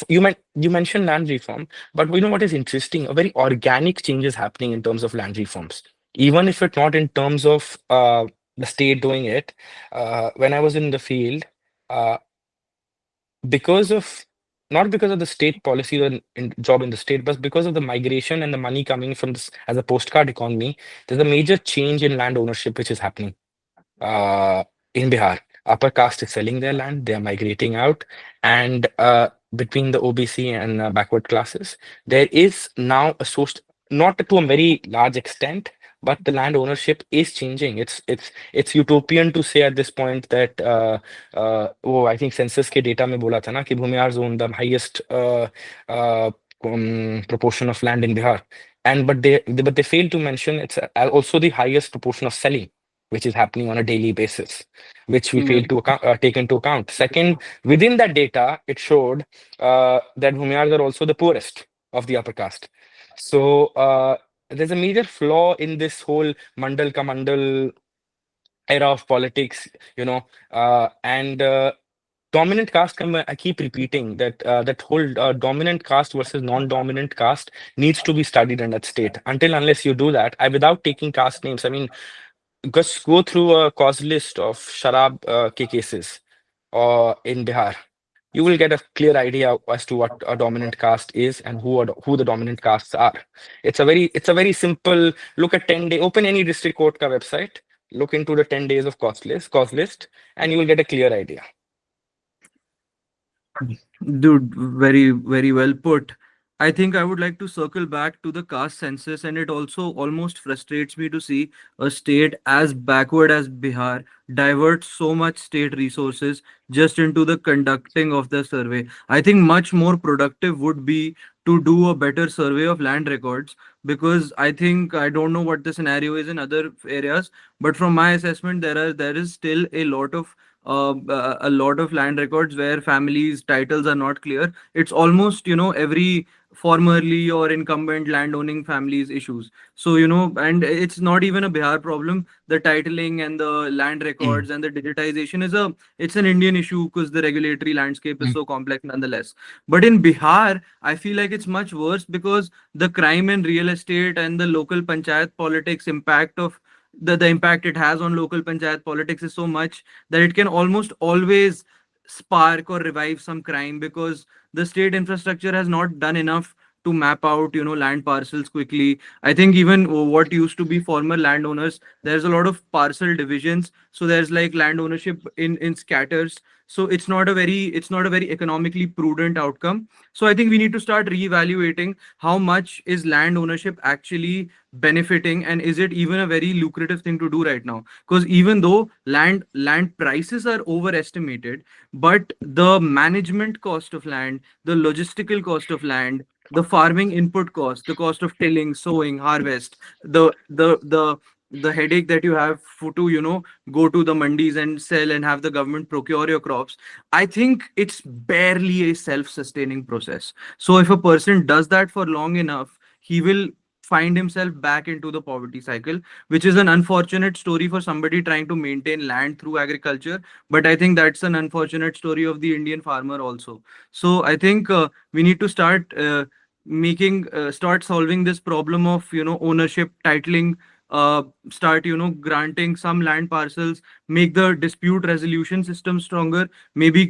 Speaker 2: you mentioned land reform, but you know what is interesting? A very organic change is happening in terms of land reforms, even if it's not in terms of the state doing it. When I was in the field. Uh, because of not because of the state policy or job in the state, but because of the migration and the money coming from this as a postcard economy, there's a major change in land ownership which is happening uh, in Bihar. Upper caste is selling their land, they are migrating out, and between the OBC and backward classes, there is now a source, not to a very large extent, but the land ownership is changing. It's utopian to say at this point that वो I think census के data में बोला था ना कि Bhumihar zone the highest proportion of land in Bihar, and but they fail to mention it's also the highest proportion of selling which is happening on a daily basis, which we fail to take into account. Second, within that data, it showed that Bhumiyars are also the poorest of the upper caste. So there's a major flaw in this whole Mandal ka Mandal era of politics, and dominant caste. I keep repeating that that whole dominant caste versus non-dominant caste needs to be studied in that state. Until unless you do that, without taking caste names, I mean, just go through a cause list of Sharab ke cases in Bihar. you will get a clear idea as to what a dominant caste is and who the dominant castes are. It's a very simple look at 10 day, open any district court ka website, look into the 10 days of cost list, and you will get a clear idea.
Speaker 1: Dude, very, very well put. I think I would like to circle back to the caste census, and it also almost frustrates me to see a state as backward as Bihar divert so much state resources just into the conducting of the survey. I think much more productive would be to do a better survey of land records, because I think I don't know what the scenario is in other areas, but from my assessment, there is still a lot of land records where families' titles are not clear. It's almost, every formerly or incumbent landowning families issues. So, and it's not even a Bihar problem. The titling and the land
Speaker 2: Mm,
Speaker 1: records and the digitization it's an Indian issue because the regulatory landscape is
Speaker 2: mm,
Speaker 1: so complex nonetheless. But in Bihar, I feel like it's much worse because the crime in real estate and the local panchayat politics impact of the impact it has on local panchayat politics is so much that it can almost always spark or revive some crime, because the state infrastructure has not done enough to map out land parcels quickly. I think even what used to be former landowners, there's a lot of parcel divisions, so there's like land ownership in scatters. So it's not a very economically prudent outcome. So I think we need to start reevaluating how much is land ownership actually benefiting, and is it even a very lucrative thing to do right now? Because even though land prices are overestimated, but the management cost of land, the logistical cost of land, the farming input cost, the cost of tilling, sowing, harvest, the headache that you have to go to the mandis and sell and have the government procure your crops, I think it's barely a self-sustaining process. So if a person does that for long enough, he will find himself back into the poverty cycle, which is an unfortunate story for somebody trying to maintain land through agriculture. But I think that's an unfortunate story of the Indian farmer also. So I think we need to start solving this problem of ownership titling, start granting some land parcels, make the dispute resolution system stronger, maybe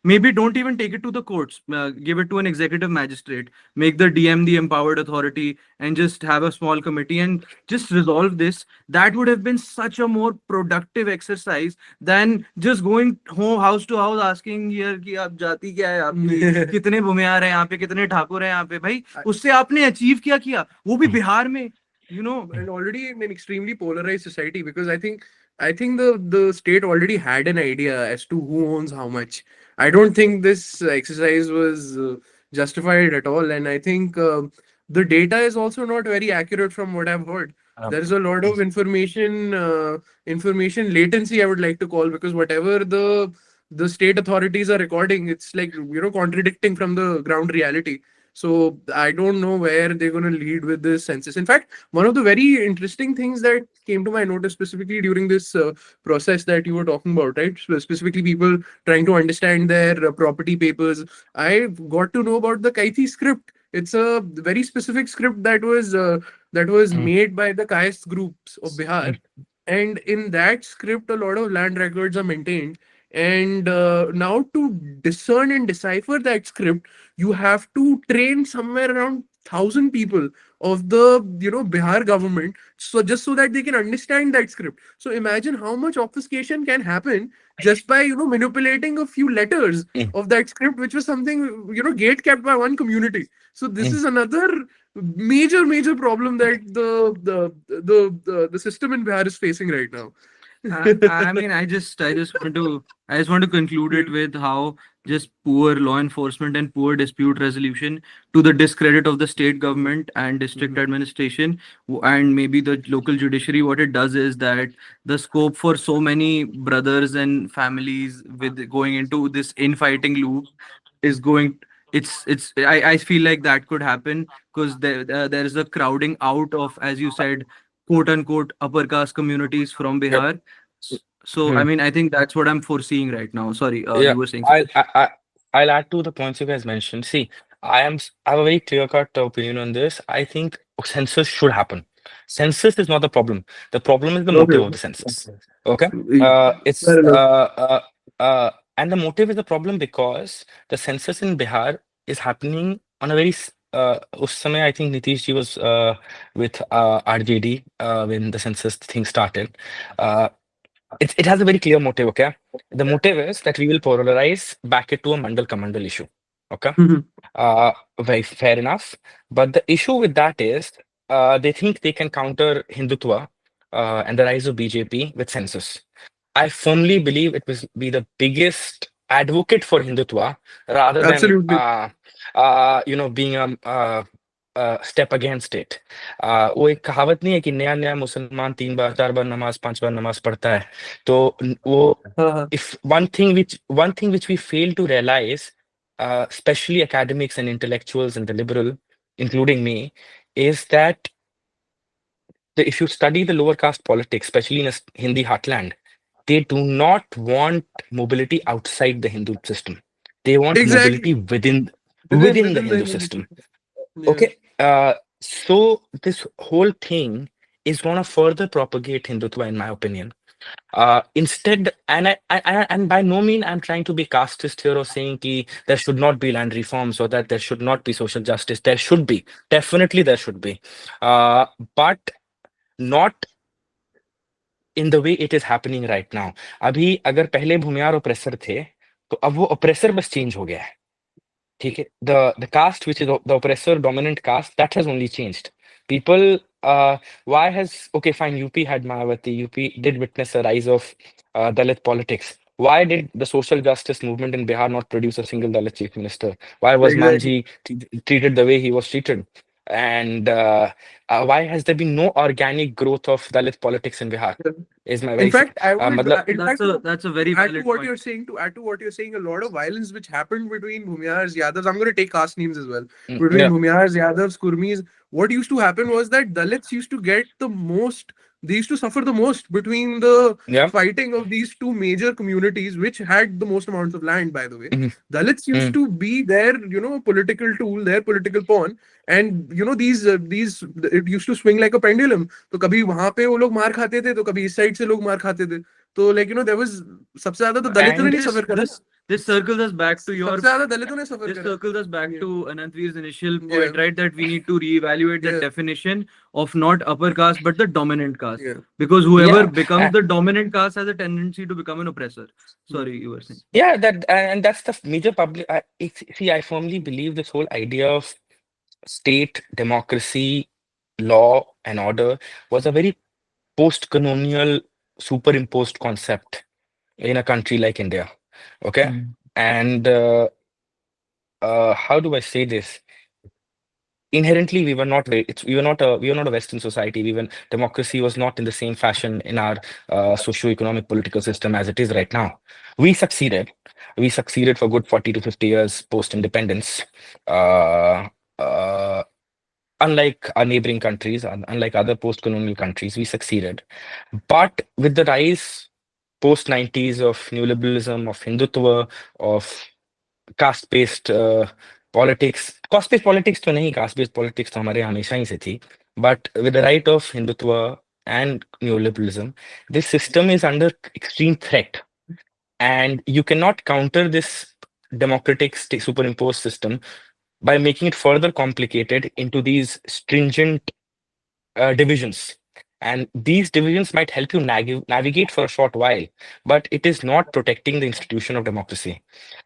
Speaker 1: maybe don't even take it to the courts, give it to an executive magistrate, make the DM the empowered authority, and just have a small committee and just resolve this. That would have been such a more productive exercise than just going house to house asking here कि आप जाति क्या है आपकी, कितने भूमिहार हैं यहाँ पे, कितने ठाकुर हैं यहाँ पे, भाई उससे आपने अचीव क्या किया, वो भी
Speaker 2: mm,
Speaker 1: बिहार में, you know
Speaker 3: and already in an extremely polarized society, because I think the state already had an idea as to who owns how much. I don't think this exercise was justified at all, and I think the data is also not very accurate from what I've heard.
Speaker 2: uh,
Speaker 3: There is a lot of information latency, I would like to call, because whatever the state authorities are recording, it's like contradicting from the ground reality. So I don't know where they're going to lead with this census. In fact, one of the very interesting things that came to my notice specifically during this process that you were talking about, right? Specifically, people trying to understand their property papers. I got to know about the Kaithi script. It's a very specific script that was
Speaker 2: mm,
Speaker 3: made by the caste groups of Bihar,
Speaker 2: mm,
Speaker 3: and in that script, a lot of land records are maintained. And now to discern and decipher that script, you have to train somewhere around 1,000 people of the Bihar government, so just so that they can understand that script. So imagine how much obfuscation can happen just by manipulating a few letters
Speaker 2: mm,
Speaker 3: of that script, which was something gate kept by one community. So this
Speaker 2: mm.
Speaker 3: is another major problem that the system in Bihar is facing right now.
Speaker 1: I mean, I just want to conclude it with how just poor law enforcement and poor dispute resolution, to the discredit of the state government and district
Speaker 3: Mhm.
Speaker 1: administration, and maybe the local judiciary. What it does is that the scope for so many brothers and families with going into this infighting loop is going. I feel like that could happen because there is a crowding out of, as you said, quote unquote upper caste communities from
Speaker 2: Yep.
Speaker 1: Bihar. So I
Speaker 2: Mm.
Speaker 1: mean, I think that's what I'm foreseeing right now. Sorry,
Speaker 2: Yeah,
Speaker 1: you were saying
Speaker 2: I'll
Speaker 1: something.
Speaker 2: I, I, I'll add to the points you guys mentioned. See, I have a very clear-cut opinion on this. I think census should happen. Census is not the problem. The problem is the motive
Speaker 3: Okay.
Speaker 2: of the census. Okay.
Speaker 3: Fair enough.
Speaker 2: It's And the motive is a problem because the census in Bihar is happening on a very उस समय I think Nitish ji was with RJD when the census thing started. Uh, it has a very clear motive, okay? The motive is that we will polarize back it to a Mandal Kamandal issue. Okay?
Speaker 3: Mhm.
Speaker 2: Very fair enough. But the issue with that is they think they can counter Hindutva and the rise of BJP with census. I firmly believe it will be the biggest advocate for Hindutva rather than
Speaker 3: Absolutely.
Speaker 2: being a step against it. वो एक कहावत नहीं है कि नया नया मुसलमान 3 बार 4 बार नमाज 5 बार नमाज पढ़ता है तो वो
Speaker 3: Uh-huh.
Speaker 2: if one thing which we fail to realize, especially academics and intellectuals and the liberal, including me, is that if you study the lower caste politics, especially in a Hindi heartland, they do not want mobility outside the Hindu system. They want
Speaker 3: Exactly.
Speaker 2: mobility within
Speaker 3: Within
Speaker 2: within the
Speaker 3: within the
Speaker 2: Hindu
Speaker 3: Hindu
Speaker 2: system.
Speaker 3: system. Yeah.
Speaker 2: Okay, so this whole thing is going to further propagate Hindutva, in my opinion. Instead, and by no mean I'm trying to be casteist here or saying ki there should not be land reforms or that there should not be social justice. There should be, definitely there should be, but not in the way it is happening right now. अभी अगर पहले भूमियार oppressor थे, तो अब वो oppressor बस change हो गया है. ठीक है? The caste which is the oppressor dominant caste that has only changed. People, why has okay fine UP had Mayawati, UP did witness a rise of Dalit politics. Why did the social justice movement in Bihar not produce a single Dalit chief minister? Why was
Speaker 3: Exactly.
Speaker 2: Manji treated the way he was treated? And why has there been no organic growth of Dalit politics in Bihar?
Speaker 3: Yeah.
Speaker 2: Is my
Speaker 3: In
Speaker 2: very
Speaker 3: fact, I would,
Speaker 2: matlab,
Speaker 3: in fact,
Speaker 1: That's a very
Speaker 3: add to
Speaker 1: valid
Speaker 3: what
Speaker 1: point.
Speaker 3: you're saying, a lot of violence which happened between Bhumiyars, Yadavs. I'm going to take caste names as well. Between
Speaker 2: yeah,
Speaker 3: Bhumiyars, Yadavs, Kurmis, what used to happen was that Dalits used to get the most. They used to suffer the most between the
Speaker 2: yeah,
Speaker 3: fighting of these two major communities, which had the most amounts of land. By the way,
Speaker 2: mhm,
Speaker 3: Dalits used
Speaker 2: mhm,
Speaker 3: to be their, political tool, their political pawn, and these it used to swing like a pendulum. तो कभी वहां पे वो लोग मार खाते थे तो कभी इस साइड से लोग मार खाते थे तो there was सबसे ज्यादा तो दलितों ने
Speaker 2: and
Speaker 3: नहीं
Speaker 1: This
Speaker 3: सफर करा
Speaker 1: this this circles us back to your
Speaker 3: सबसे ज्यादा दलितों ने सफर
Speaker 1: this
Speaker 3: करा
Speaker 1: circles us back
Speaker 3: yeah
Speaker 1: to Anantveer's initial
Speaker 3: yeah
Speaker 1: point, right? That we need to reevaluate the
Speaker 3: yeah
Speaker 1: definition of not upper caste but the dominant caste.
Speaker 3: yeah
Speaker 1: Because whoever
Speaker 2: yeah.
Speaker 1: becomes the dominant caste has a tendency to become an oppressor.
Speaker 3: Hmm.
Speaker 1: Sorry, you were saying.
Speaker 2: Yeah, that and that's the major public. See, I firmly believe this whole idea of state, democracy, law, and order was a very post-colonial, superimposed concept in a country like India. Okay,
Speaker 1: Mm.
Speaker 2: and how do I say this? Inherently we were not very we were not a Western society. We were democracy was not in the same fashion in our socio-economic political system as it is right now. We succeeded for good 40 to 50 years post independence, uh, uh, unlike our neighboring countries, unlike other post colonial countries. We succeeded, but with the rise post 90s of neoliberalism, of Hindutva, of caste-based politics. Caste-based politics तो नहीं, caste-based politics तो हमारे हमेशा ही से थी. But with the right of Hindutva and neoliberalism, this system is under extreme threat. And you cannot counter this democratic superimposed system by making it further complicated into these stringent divisions. And these divisions might help you navigate for a short while, but it is not protecting the institution of democracy.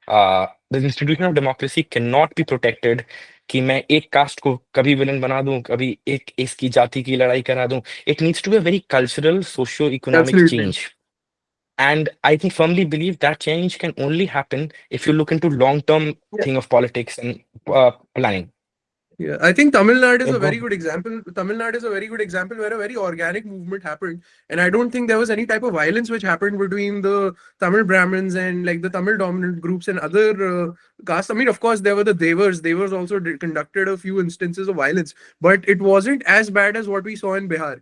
Speaker 2: The institution of democracy cannot be protected कि मैं एक cast को कभी villain बना दूं, कभी एक इसकी जाति की लड़ाई करा दूं. It needs to be a very cultural, socio-economic
Speaker 3: absolutely
Speaker 2: change. And I think firmly believe that change can only happen if you look into long-term
Speaker 3: yeah
Speaker 2: thing of politics and planning.
Speaker 3: yeah I think Tamil Nadu is
Speaker 2: Yeah,
Speaker 3: a
Speaker 2: go
Speaker 3: very
Speaker 2: ahead.
Speaker 3: good example. Tamil Nadu is a very good example where a very organic movement happened, and I don't think there was any type of violence which happened between the Tamil Brahmins and like the Tamil dominant groups and other castes. I mean, of course, there were the Devas. Devas also conducted a few instances of violence, but it wasn't as bad as what we saw in Bihar.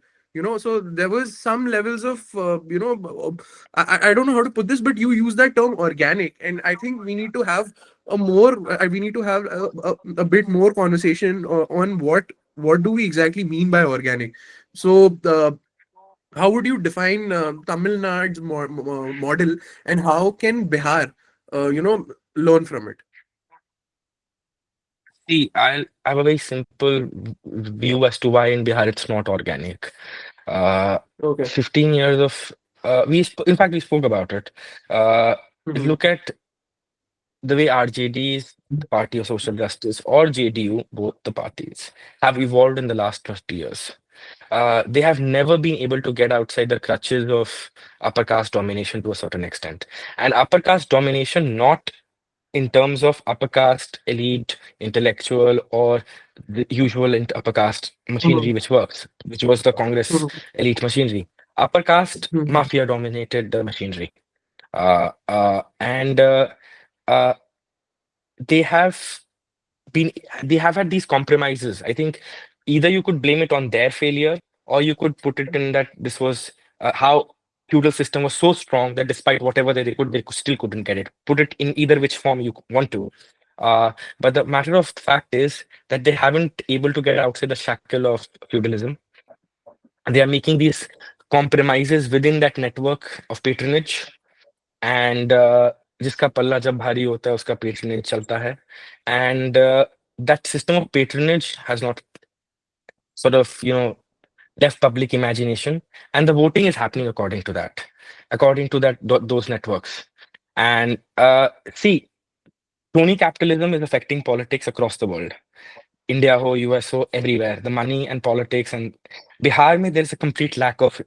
Speaker 3: So there was some levels of I don't know how to put this, but you use that term organic, and I think we need to have we need to have a bit more conversation on what do we exactly mean by organic. So how would you define Tamil Nadu's model, and how can Bihar learn from it?
Speaker 2: See, I have a very simple view as to why in Bihar it's not organic. Uh,
Speaker 3: Okay.
Speaker 2: 15 years of in fact we spoke about it. Uh, if you
Speaker 3: Mhm.
Speaker 2: look at the way RJD is the Party of Social Justice or JDU, both the parties have evolved in the last 50 years. They have never been able to get outside the crutches of upper caste domination to a certain extent. And upper caste domination, not in terms of upper caste elite intellectual or the usual upper caste machinery
Speaker 3: Mhm.
Speaker 2: which works, which was the Congress
Speaker 3: Mhm.
Speaker 2: elite machinery. Upper caste
Speaker 3: Mhm.
Speaker 2: mafia dominated the machinery. And uh, they have been they have had these compromises. I think either you could blame it on their failure or you could put it in that this was how feudal system was so strong that despite whatever still couldn't get it. Put it in either which form you want to. Uh, but the matter of fact is that they haven't able to get outside the shackle of feudalism. They are making these compromises within that network of patronage and जिसका पल्ला जब भारी होता है उसका patronage चलता है and that system of patronage has not sort of left public imagination and the voting is happening according to those networks and see crony capitalism is affecting politics across the world. India ho, US ho, everywhere. The money and politics and Bihar mein there's a complete lack of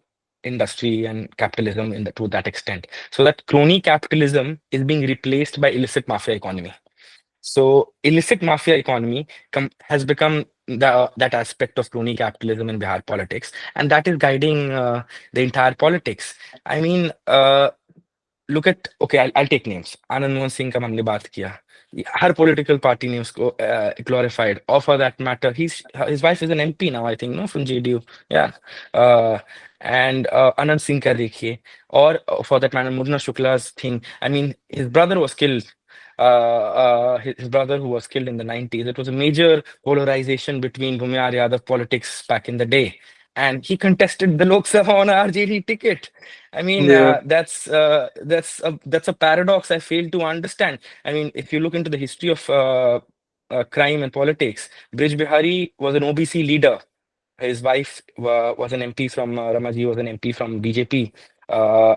Speaker 2: industry and capitalism to that extent. So that crony capitalism is being replaced by illicit mafia economy. So illicit mafia economy has become that aspect of crony capitalism in Bihar politics, and that is guiding the entire politics. I mean, look at okay, I'll take names. Anantveer Singh का हमने बात किया. हर political party ने उसको glorified. Or for that matter, his wife is an MP now, I think, no, from JDU. Yeah. Uh, and Anand Singh का देखिए. Or for that matter, Murna Shukla's thing. I mean, his brother was killed. His brother who was killed in the 90s. It was a major polarization between Bhumyar Yadav politics back in the day. And he contested the Lok Sabha on a RJD ticket. I mean,
Speaker 3: Yeah.
Speaker 2: that's a paradox I fail to understand. I mean, if you look into the history of crime and politics, Brij Bihari was an OBC leader. His wife was an MP from Ramaji was an MP from BJP. Uh,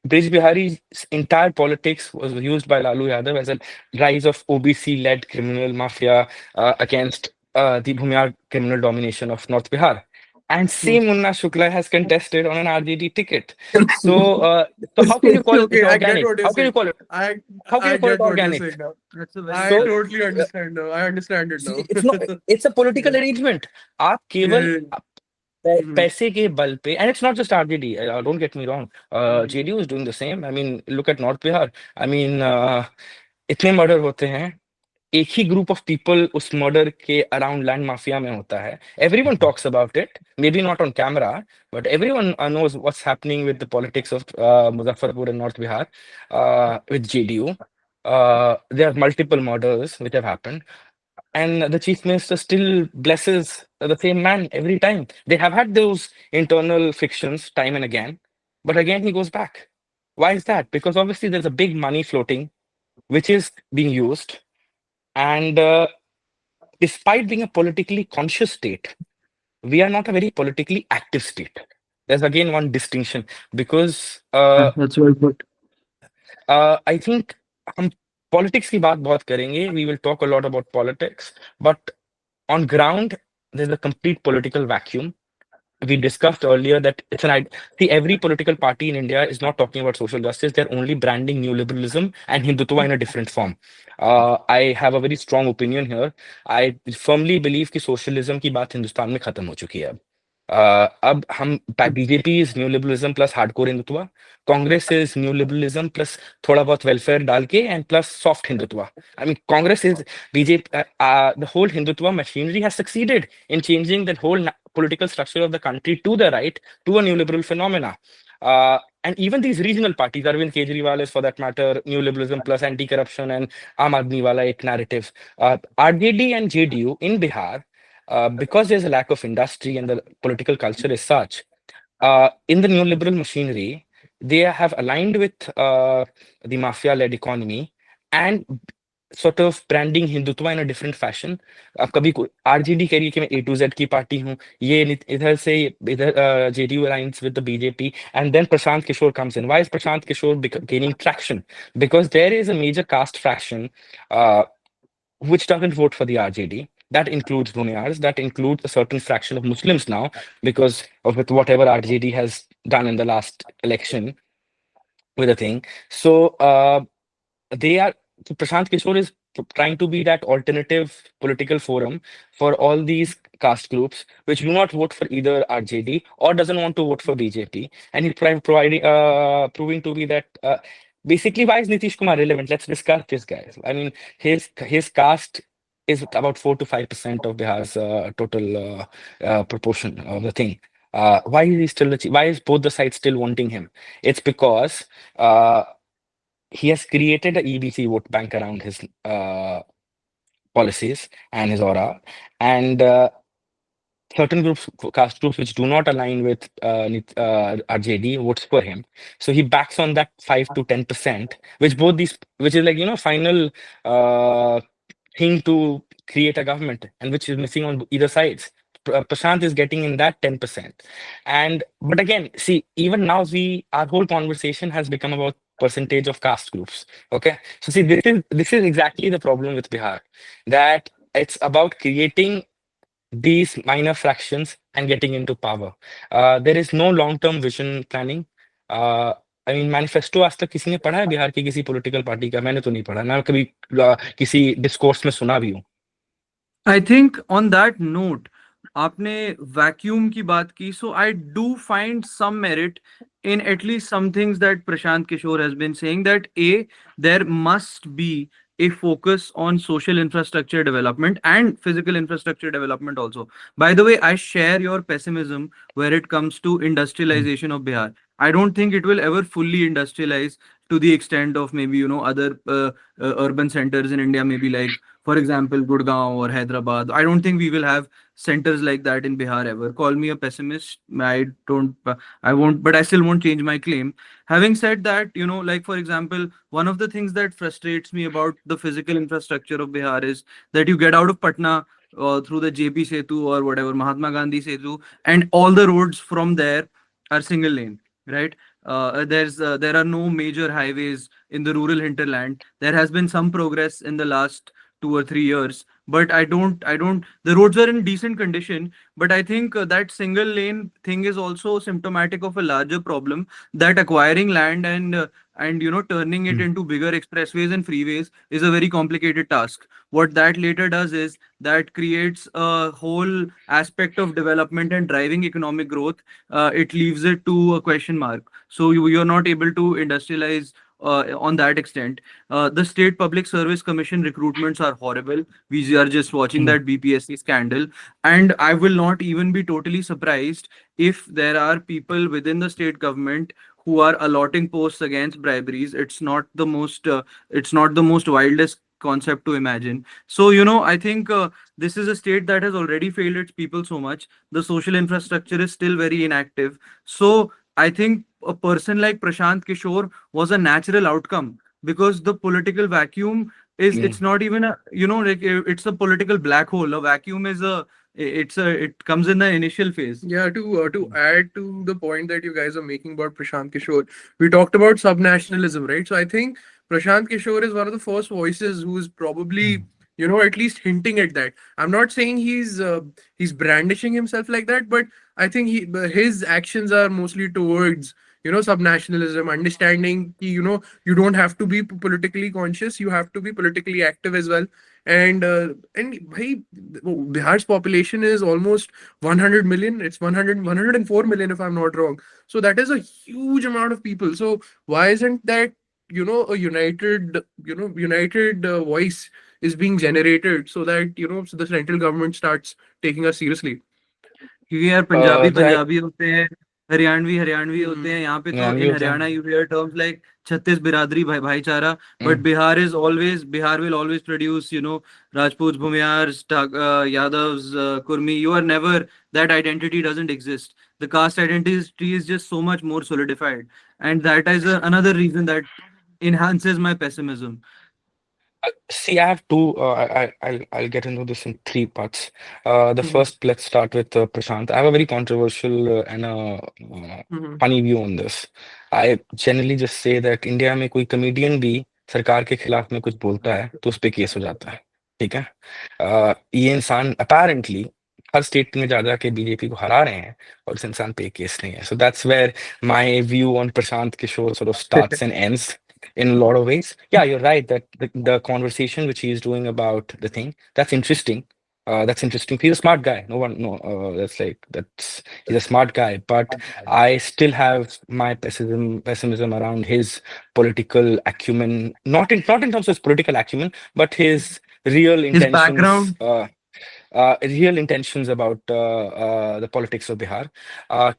Speaker 2: Brij Bihari's entire politics was used by Lalu Yadav as a rise of OBC-led criminal mafia against the Bhumiyar criminal domination of North Bihar. And same Munna Shukla has contested on an RJD ticket. So, so how can you call it
Speaker 3: Okay, I get
Speaker 2: organic?
Speaker 3: what you're
Speaker 2: How can you
Speaker 3: saying.
Speaker 2: call it?
Speaker 3: I
Speaker 2: How can
Speaker 3: I
Speaker 2: you call it
Speaker 3: get what you're
Speaker 2: organic?
Speaker 3: saying now.
Speaker 1: That's a very
Speaker 3: I
Speaker 2: So,
Speaker 1: valid
Speaker 3: totally understand now. I understand it
Speaker 2: see,
Speaker 3: now.
Speaker 2: it's not. It's a political
Speaker 3: Yeah.
Speaker 2: arrangement. आप केवल
Speaker 3: Yeah. Mhm.
Speaker 2: पैसे के बल पे and it's not just RJD, don't get me wrong,
Speaker 3: Mhm.
Speaker 2: JDU is doing the same. I mean, look at North Bihar. I mean, इतने murder होते हैं, एक ही ग्रुप ऑफ पीपल उस मर्डर के अराउंड लैंड माफिया में होता है. Everyone talks about it, may be not on camera, but everyone knows what's happening with the politics of Muzaffarpur and North Bihar with JDU. There are multiple murders which have happened. And the chief minister still blesses the same man every time. They have had those internal frictions time and again, but again he goes back. Why is that? Because obviously there's a big money floating, which is being used. And despite being a politically conscious state, we are not a very politically active state. There's again one distinction because
Speaker 1: That's well put.
Speaker 2: I think हम politics की बात बहुत करेंगे. We will talk a lot about politics, but on ground, there's a complete political vacuum. We discussed earlier that see, every political party in India is not talking about social justice. They're only branding neoliberalism and Hindutva in a different form. I have a very strong opinion here. I firmly believe कि socialism की बात हिंदुस्तान में खत्म हो चुकी है अब. अब हम BJP is new liberalism plus hardcore Hindutva, Congress is new liberalism plus थोड़ा बहुत वेलफेयर डाल के and plus soft Hindutva. I mean Congress is BJP the whole Hindutva machinery has succeeded in changing the whole political structure of the country to the right, to a neoliberal phenomena. And even these regional parties, Arvind Kejriwal is for that matter, neoliberalism plus anti-corruption and Aam Aadmi wala ek narrative. RJD and JDU in Bihar, because there's a lack of industry and the political culture is such, in the neoliberal machinery, they have aligned with the mafia-led economy and sort of branding Hindutva in a different fashion. अब कभी RJD कह रही है कि मैं ए to Z की party हूँ, ये इधर से इधर JDU aligns with the BJP, and then Prashant Kishore comes in. Why is Prashant Kishore gaining traction? Because there is a major caste fraction uh, which doesn't vote for the RJD. That includes Buniars, that includes a certain fraction of Muslims now, because of with whatever RJD has done in the last election with a thing. So they are so Prashant Kishore is trying to be that alternative political forum for all these caste groups which do not vote for either RJD or doesn't want to vote for BJP, and he's providing proving to be that basically why is Nitish Kumar relevant? Let's discuss this, guys. I mean, his caste is about 4 to 5% of Bihar's total proportion of the thing. Why is he still? Why is both the sides still wanting him? It's because he has created a EBC vote bank around his policies and his aura, and certain groups, caste groups which do not align with RJD votes for him. So he backs on that 5 to 10%, which both these, which is like final uh, thing to create a government, and which is missing on either sides. Prashant is getting in that 10%. And but again, see, even now our whole conversation has become about percentage of caste groups. Okay. So see, this is exactly the problem with Bihar, that it's about creating these minor fractions and getting into power. There is no long-term vision planning. Uh, I mean, manifesto आज तक किसी ने पढ़ा है बिहार की किसी political party का? मैंने तो नहीं पढ़ा ना, कभी किसी डिस्कोर्स में सुना भी हूँ.
Speaker 1: I think on that note, आपने वैक्यूम की बात की, so I do find some merit in at least some things that Prashant Kishore has been saying, that there must be a focus on social infrastructure development and physical infrastructure development also. By the way, I share your pessimism where it comes to
Speaker 2: Mm.
Speaker 1: industrialization of Bihar. I don't think it will ever fully industrialize to the extent of maybe other urban centers in India, maybe like, for example, Gurgaon or Hyderabad. I don't think we will have centers like that in Bihar ever. Call me a pessimist. I won't, but I still won't change my claim. Having said that, like for example, one of the things that frustrates me about the physical infrastructure of Bihar is that you get out of Patna through the JP Setu or whatever, Mahatma Gandhi Setu, and all the roads from there are single lane, right? There are no major highways in the rural hinterland. There has been some progress in the last 2 or 3 years, but I don't the roads are in decent condition, but I think that single lane thing is also symptomatic of a larger problem, that acquiring land and turning it
Speaker 2: Mm.
Speaker 1: into bigger expressways and freeways is a very complicated task. What that later does is that creates a whole aspect of development and driving economic growth. It leaves it to a question mark, so you're not able to industrialize on that extent. The State Public Service Commission recruitments are horrible. We are just watching
Speaker 2: Mm.
Speaker 1: that BPSC scandal. And I will not even be totally surprised if there are people within the state government who are allotting posts against briberies. It's not the most wildest concept to imagine. So, I think this is a state that has already failed its people so much. The social infrastructure is still very inactive. So, I think a person like Prashant Kishore was a natural outcome, because the political vacuum is,
Speaker 2: Mm.
Speaker 1: it's not even a, like it's a political black hole. A vacuum is it comes in the initial phase.
Speaker 3: Yeah, to
Speaker 2: Mm.
Speaker 3: add to the point that you guys are making about Prashant Kishore, we talked about subnationalism, right? So I think Prashant Kishore is one of the first voices who's probably,
Speaker 2: Mm.
Speaker 3: at least hinting at that. I'm not saying he's brandishing himself like that, but I think his actions are mostly towards subnationalism, understanding you don't have to be politically conscious, you have to be politically active as well. And bhai, Bihar's population is almost 100 million. It's 104 million if I'm not wrong. So that is a huge amount of people. So why isn't that a united voice is being generated, so that so the central government starts taking us seriously.
Speaker 1: क्योंकि यार Punjabi
Speaker 2: Right.
Speaker 1: Punjabi होते हैं, हरियाणवी हरियाणवी होते हैं,
Speaker 3: Hmm.
Speaker 1: यहाँ पे तो
Speaker 2: Yeah, we
Speaker 1: इन
Speaker 2: होते
Speaker 1: हरियाणा
Speaker 2: हैं.
Speaker 1: यू हियर टर्म्स लाइक छत्तीस बिरादरी भाईचारा. But
Speaker 2: Mm.
Speaker 1: Bihar will always produce Rajputs, Bhumiyars, Yadavs, Kurmi. You are never, that identity doesn't exist. The caste identity is just so much more solidified. and that is another reason that enhances my pessimism.
Speaker 2: See, I have two. I'll get into this in three parts. The
Speaker 3: Mhm,
Speaker 2: first, let's start with Prashant. I have a very controversial and
Speaker 3: mhm.
Speaker 2: funny view on this. I generally just say that India में कोई comedian भी सरकार के खिलाफ में कुछ बोलता है तो उस पे केस हो जाता है, ठीक है? ये इंसान apparently हर स्टेट में जा जाके बीजेपी को हरा रहे हैं और इस इंसान पे केस नहीं है. So that's where my view on Prashant Kishore sort of starts and ends in a lot of ways. Yeah, you're right that the conversation which he's doing about the thing, that's interesting. That's interesting. He's a smart guy. No one, no, that's like, that's, he's a smart guy. But I still have my pessimism around his political acumen, not in terms of his political acumen, but his real
Speaker 1: His
Speaker 2: intentions.
Speaker 1: background.
Speaker 2: Real intentions about the politics of Bihar.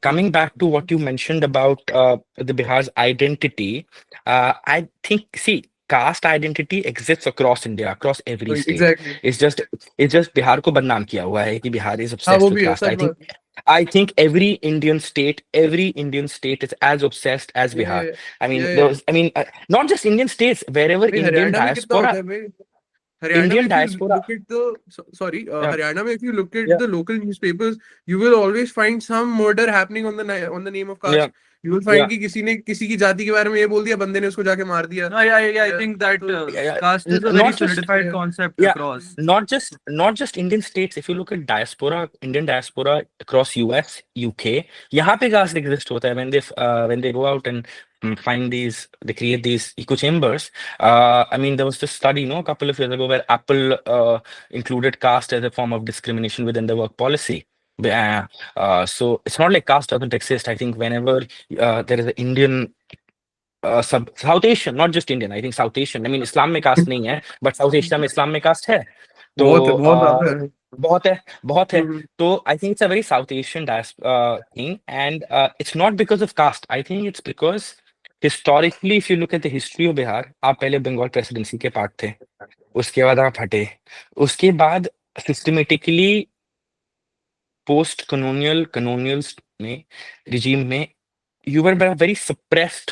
Speaker 2: Coming back to what you mentioned about the Bihar's identity, I think, see, caste identity exists across India, across every state.
Speaker 3: Exactly.
Speaker 2: It's just Bihar को बदनाम किया हुआ है कि Bihar is
Speaker 3: हाँ वो
Speaker 2: obsessed with
Speaker 3: भी है
Speaker 2: caste.
Speaker 3: सच बात.
Speaker 2: I think every Indian state is as obsessed as
Speaker 3: Yeah,
Speaker 2: Bihar.
Speaker 3: yeah,
Speaker 2: I mean,
Speaker 3: yeah,
Speaker 2: there
Speaker 3: yeah.
Speaker 2: was, I mean, not just Indian states, wherever
Speaker 3: भाई
Speaker 2: Indian
Speaker 3: हरियाणा में कितना होता
Speaker 2: diaspora,
Speaker 3: है भाई. Haryana,
Speaker 2: Indian
Speaker 3: if you
Speaker 2: diaspora,
Speaker 3: look at the sorry,
Speaker 2: yeah,
Speaker 3: Haryana, if you look at
Speaker 2: yeah,
Speaker 3: the local newspapers, you will always find some murder happening on the on the name of
Speaker 2: yeah,
Speaker 3: caste. You will
Speaker 2: yeah.
Speaker 3: find कि किसी ने किसी की जाति के बारे में ये बोल दिया, बंदे ने उसको जाके मार दिया.
Speaker 1: No, I
Speaker 3: Yeah,
Speaker 1: think that
Speaker 3: तो
Speaker 2: Yeah, yeah.
Speaker 1: caste is a very
Speaker 2: Not just
Speaker 1: solidified
Speaker 3: yeah.
Speaker 1: concept
Speaker 2: yeah,
Speaker 1: across.
Speaker 2: not just Indian states. If you look at diaspora, Indian diaspora across US, UK, यहाँ पे caste exist होता है when they go out and find these, they create these echo chambers. I mean, there was this study, a couple of years ago where Apple included caste as a form of discrimination within the work policy. So it's not like caste doesn't exist. I think whenever there is an Indian South Asian, not just Indian, I think South Asian. I mean, Islam में caste नहीं है, but South Asia में Islam में caste है. तो
Speaker 3: बहुत ज्यादा है.
Speaker 2: बहुत है, बहुत है.
Speaker 3: हम्म.
Speaker 2: तो I think it's a very South Asian thing, and it's not because of caste. I think it's because historically, if you look at the history of Bihar, आप पहले बंगाल प्रेसिडेंसी के पार्ट थे, उसके बाद आप हटे, उसके बाद systematically post colonials में regime में you were a very suppressed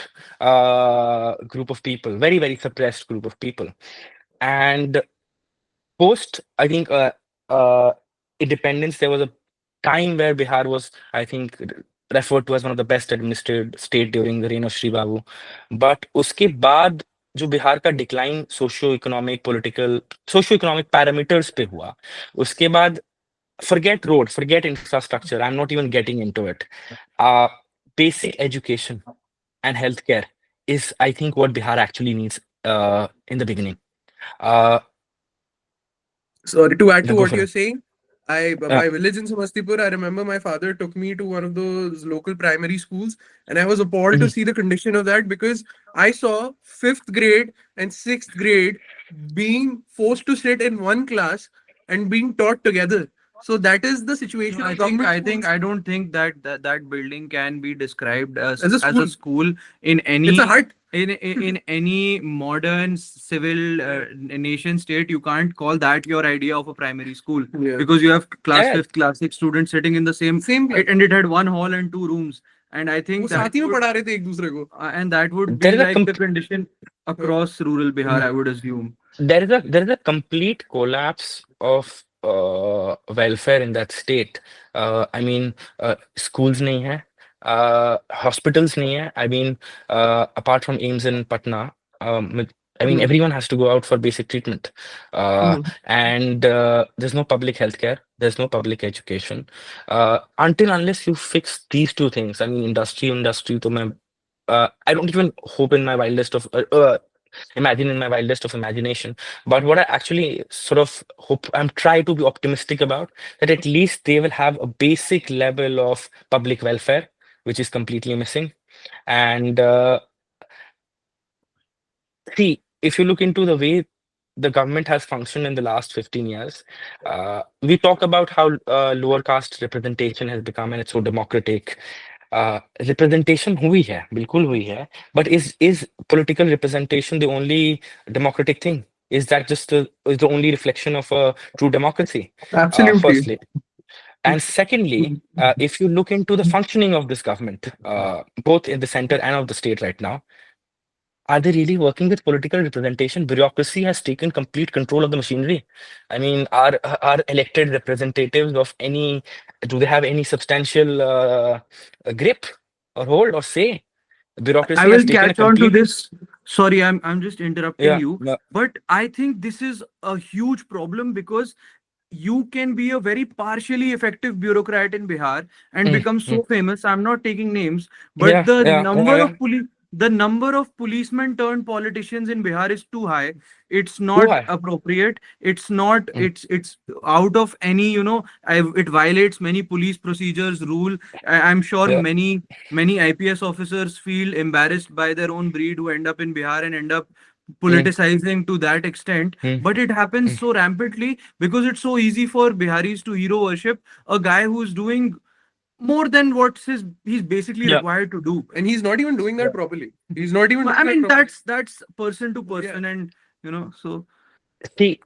Speaker 2: group of people, very suppressed group of people. And post, I think, independence, there was a time where Bihar was, I think, referred to as one of the best administered state during the reign of Shri Babu. But उसके बाद जो बिहार का decline socio economic parameters पे हुआ, उसके बाद forget road, forget infrastructure, I'm not even getting into it. uh, Basic education and healthcare is, I think, what Bihar actually needs in the beginning. Uh,
Speaker 3: Sorry, to add
Speaker 2: yeah,
Speaker 3: to
Speaker 2: go
Speaker 3: what
Speaker 2: for
Speaker 3: you're
Speaker 2: it.
Speaker 3: saying,
Speaker 2: Yeah.
Speaker 3: my village in Samastipur, I remember my father took me to one of those local primary schools, and I was appalled to
Speaker 2: Mhm.
Speaker 3: see the condition of that because I saw fifth grade and sixth grade being forced to sit in one class and being taught together. So that is the
Speaker 1: No,
Speaker 3: situation
Speaker 1: I
Speaker 3: of
Speaker 1: think
Speaker 3: government
Speaker 1: I think
Speaker 3: schools
Speaker 1: I don't think that building can be described
Speaker 3: as a
Speaker 1: as a
Speaker 3: school.
Speaker 1: school in
Speaker 3: It's a
Speaker 1: any
Speaker 3: hut.
Speaker 1: in any modern civil nation state. You can't call that your idea of a primary school,
Speaker 3: Yeah.
Speaker 1: because you have class
Speaker 2: Yeah,
Speaker 1: fifth, class six students sitting in the same
Speaker 3: Same class.
Speaker 1: and it had one hall and two rooms. And I
Speaker 3: वो
Speaker 1: think that
Speaker 3: साथ ही में
Speaker 1: would
Speaker 3: पढ़ा रहे थे एक दूसरे को.
Speaker 1: and that would
Speaker 2: there
Speaker 1: be
Speaker 2: is a
Speaker 1: like the condition across rural Bihar, I would assume.
Speaker 2: there is a complete collapse of welfare in that state. I mean, schools नहीं है, hospitals नहीं है. I mean, apart from AIMS in Patna, I mean,
Speaker 3: Mhm.
Speaker 2: everyone has to go out for basic treatment,
Speaker 3: Mhm.
Speaker 2: and there's no public healthcare. There's no public education until unless you fix these two things. I mean, industry. तो मैं I don't even hope in my wildest of imagine in my wildest of imagination. But what I actually sort of hope, I'm trying to be optimistic about, that at least they will have a basic level of public welfare, which is completely missing. And see, if you look into the way the government has functioned in the last 15 years, we talk about how lower caste representation has become and it's so democratic. Representation हुई है, बिल्कुल हुई है, but is political representation the only democratic thing? Is that just is the only reflection of a true democracy?
Speaker 3: Absolutely.
Speaker 2: Firstly, And secondly, if you look into the functioning of this government, both in the center and of the state right now, are they really working with political representation? Bureaucracy has taken complete control of the machinery. I mean, are elected representatives of any, do they have any substantial grip or hold or say?
Speaker 1: I
Speaker 2: Bureaucracy has
Speaker 1: will
Speaker 2: taken a
Speaker 1: catch on to
Speaker 2: complete,
Speaker 1: this. Sorry, I'm just interrupting
Speaker 2: yeah,
Speaker 1: you,
Speaker 2: yeah,
Speaker 1: but I think this is a huge problem because you can be a very partially effective bureaucrat in Bihar and
Speaker 2: mm,
Speaker 1: become
Speaker 2: mm,
Speaker 1: so famous. I'm not taking names, but
Speaker 2: yeah, yeah, yeah, yeah,
Speaker 1: the number of policemen turned politicians in Bihar is too high. It's
Speaker 2: too
Speaker 1: not
Speaker 2: high.
Speaker 1: appropriate. It's not.
Speaker 2: Mm,
Speaker 1: It's out of any. It violates many police procedures rule. I'm sure
Speaker 2: yeah,
Speaker 1: many IPS officers feel embarrassed by their own breed who end up in Bihar and end up
Speaker 2: mm,
Speaker 1: politicizing to that extent.
Speaker 2: mm,
Speaker 1: But it happens
Speaker 2: mm,
Speaker 1: so rampantly because it's so easy for Biharis to hero worship a guy who's doing more than he's basically
Speaker 2: yeah,
Speaker 1: required to do.
Speaker 3: And he's not even doing
Speaker 2: yeah.
Speaker 3: that properly. He's not even
Speaker 1: I
Speaker 3: doing that
Speaker 1: mean,
Speaker 3: properly.
Speaker 1: that's person to
Speaker 3: Yeah.
Speaker 1: person, and so
Speaker 2: See,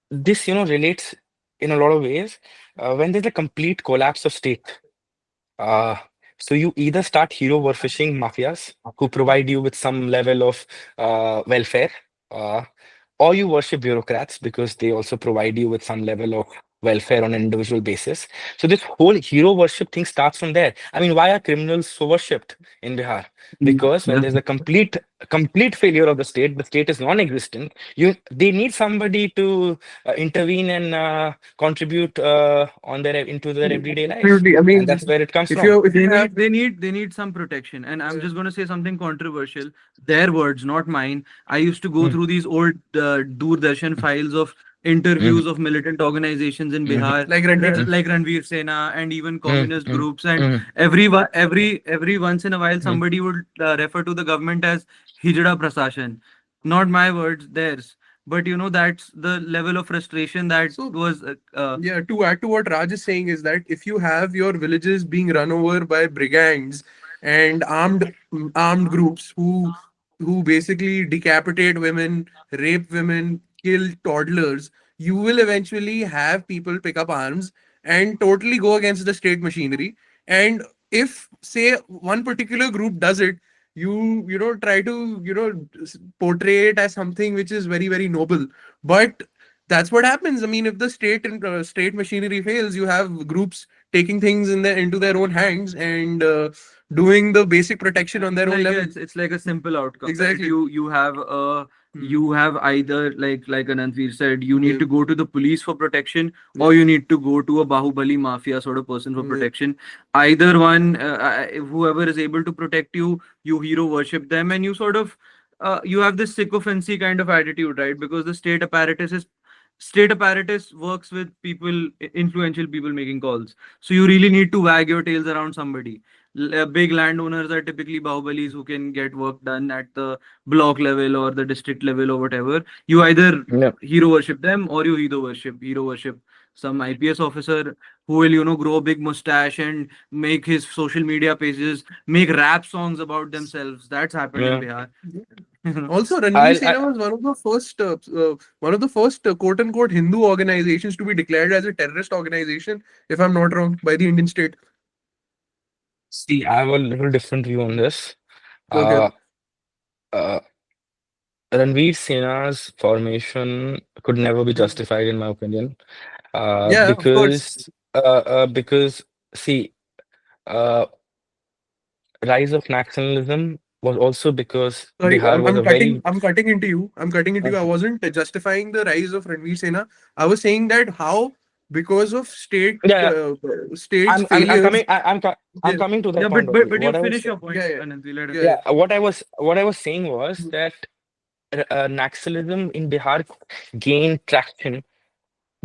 Speaker 2: this, relates in a lot of ways when there's a complete collapse of state. Uh, so you either start hero worshipping mafias who provide you with some level of welfare, uh, or you worship bureaucrats because they also provide you with some level of welfare on an individual basis. So this whole hero worship thing starts from there. I mean, why are criminals so worshipped in Bihar? Because when
Speaker 1: yeah.
Speaker 2: there's a complete failure of the state is non-existent. They need somebody to intervene and contribute on their into their everyday life,
Speaker 3: Absolutely. I
Speaker 2: and
Speaker 3: mean,
Speaker 2: that's where it comes
Speaker 3: if
Speaker 2: from.
Speaker 3: you have
Speaker 1: They need some protection, and I'm
Speaker 3: yeah.
Speaker 1: just going to say something controversial. Their words, not mine. I used to go
Speaker 2: Mm,
Speaker 1: through these old Doordarshan
Speaker 2: mm,
Speaker 1: files of
Speaker 2: mm,
Speaker 1: interviews of militant organizations in
Speaker 2: mm,
Speaker 1: Bihar,
Speaker 3: like Ranveer
Speaker 2: mm,
Speaker 1: like Ranveer Sena and even
Speaker 2: mm,
Speaker 1: communist
Speaker 2: mm,
Speaker 1: groups. And
Speaker 2: mm,
Speaker 1: every once in a while,
Speaker 2: mm.
Speaker 1: somebody would refer to the government as Hijda Prasashan. Not my words, theirs. But that's the level of frustration that
Speaker 3: So
Speaker 1: was.
Speaker 3: yeah, to add to what Raj is saying is that if you have your villages being run over by brigands and armed groups who basically decapitate women, rape women, kill toddlers, you will eventually have people pick up arms and totally go against the state machinery. And if say one particular group does it, you try to portray it as something which is very very noble, but that's what happens. I mean, if the state machinery fails, you have groups taking things into their own hands and doing the basic protection on
Speaker 1: It's
Speaker 3: their own
Speaker 1: like
Speaker 3: level.
Speaker 1: it's like a simple outcome, right?
Speaker 3: Exactly. Hmm.
Speaker 1: You have either like Anantveer said, you need
Speaker 3: Yeah.
Speaker 1: to go to the police for protection,
Speaker 3: Yeah.
Speaker 1: or you need to go to a Bahubali mafia sort of person for
Speaker 3: Yeah.
Speaker 1: protection. Either one, whoever is able to protect you, you hero worship them, and you sort of you have this sycophancy kind of attitude, right? Because the state apparatus works with people, influential people making calls. So you really need to wag your tails around somebody. Big landowners are typically bahubalis who can get work done at the block level or the district level or whatever. You either
Speaker 2: Yeah,
Speaker 1: hero worship them or you hero worship some IPS officer who will grow a big mustache and make his social media pages, make rap songs about themselves. That's happened in
Speaker 2: yeah.
Speaker 1: Bihar.
Speaker 3: Also, Ranveer
Speaker 2: I
Speaker 3: Sena was one of the first quote unquote Hindu organizations to be declared as a terrorist organization, if I'm not wrong, by the Indian state.
Speaker 2: see. I have a little different view on this.
Speaker 3: Okay.
Speaker 2: Uh, uh, Ranveer Sinha's formation could never be justified, in my opinion,
Speaker 3: Yeah, of course.
Speaker 2: because see, uh, rise of nationalism was also because
Speaker 3: Sorry,
Speaker 2: Bihar was a very
Speaker 3: I'm cutting into you. I'm cutting into you. I wasn't justifying the rise of Ranveer Sena. I was saying that how, because of
Speaker 2: yeah.
Speaker 3: state's
Speaker 2: I'm
Speaker 3: failures.
Speaker 2: coming. I'm
Speaker 3: Yeah,
Speaker 2: coming to that
Speaker 1: Yeah,
Speaker 2: point only.
Speaker 1: but you
Speaker 2: What I was
Speaker 1: finish your point,
Speaker 3: yeah, yeah,
Speaker 1: Anand. Let us
Speaker 3: yeah,
Speaker 1: know.
Speaker 3: yeah.
Speaker 2: yeah, what I was saying was that Naxalism in Bihar gained traction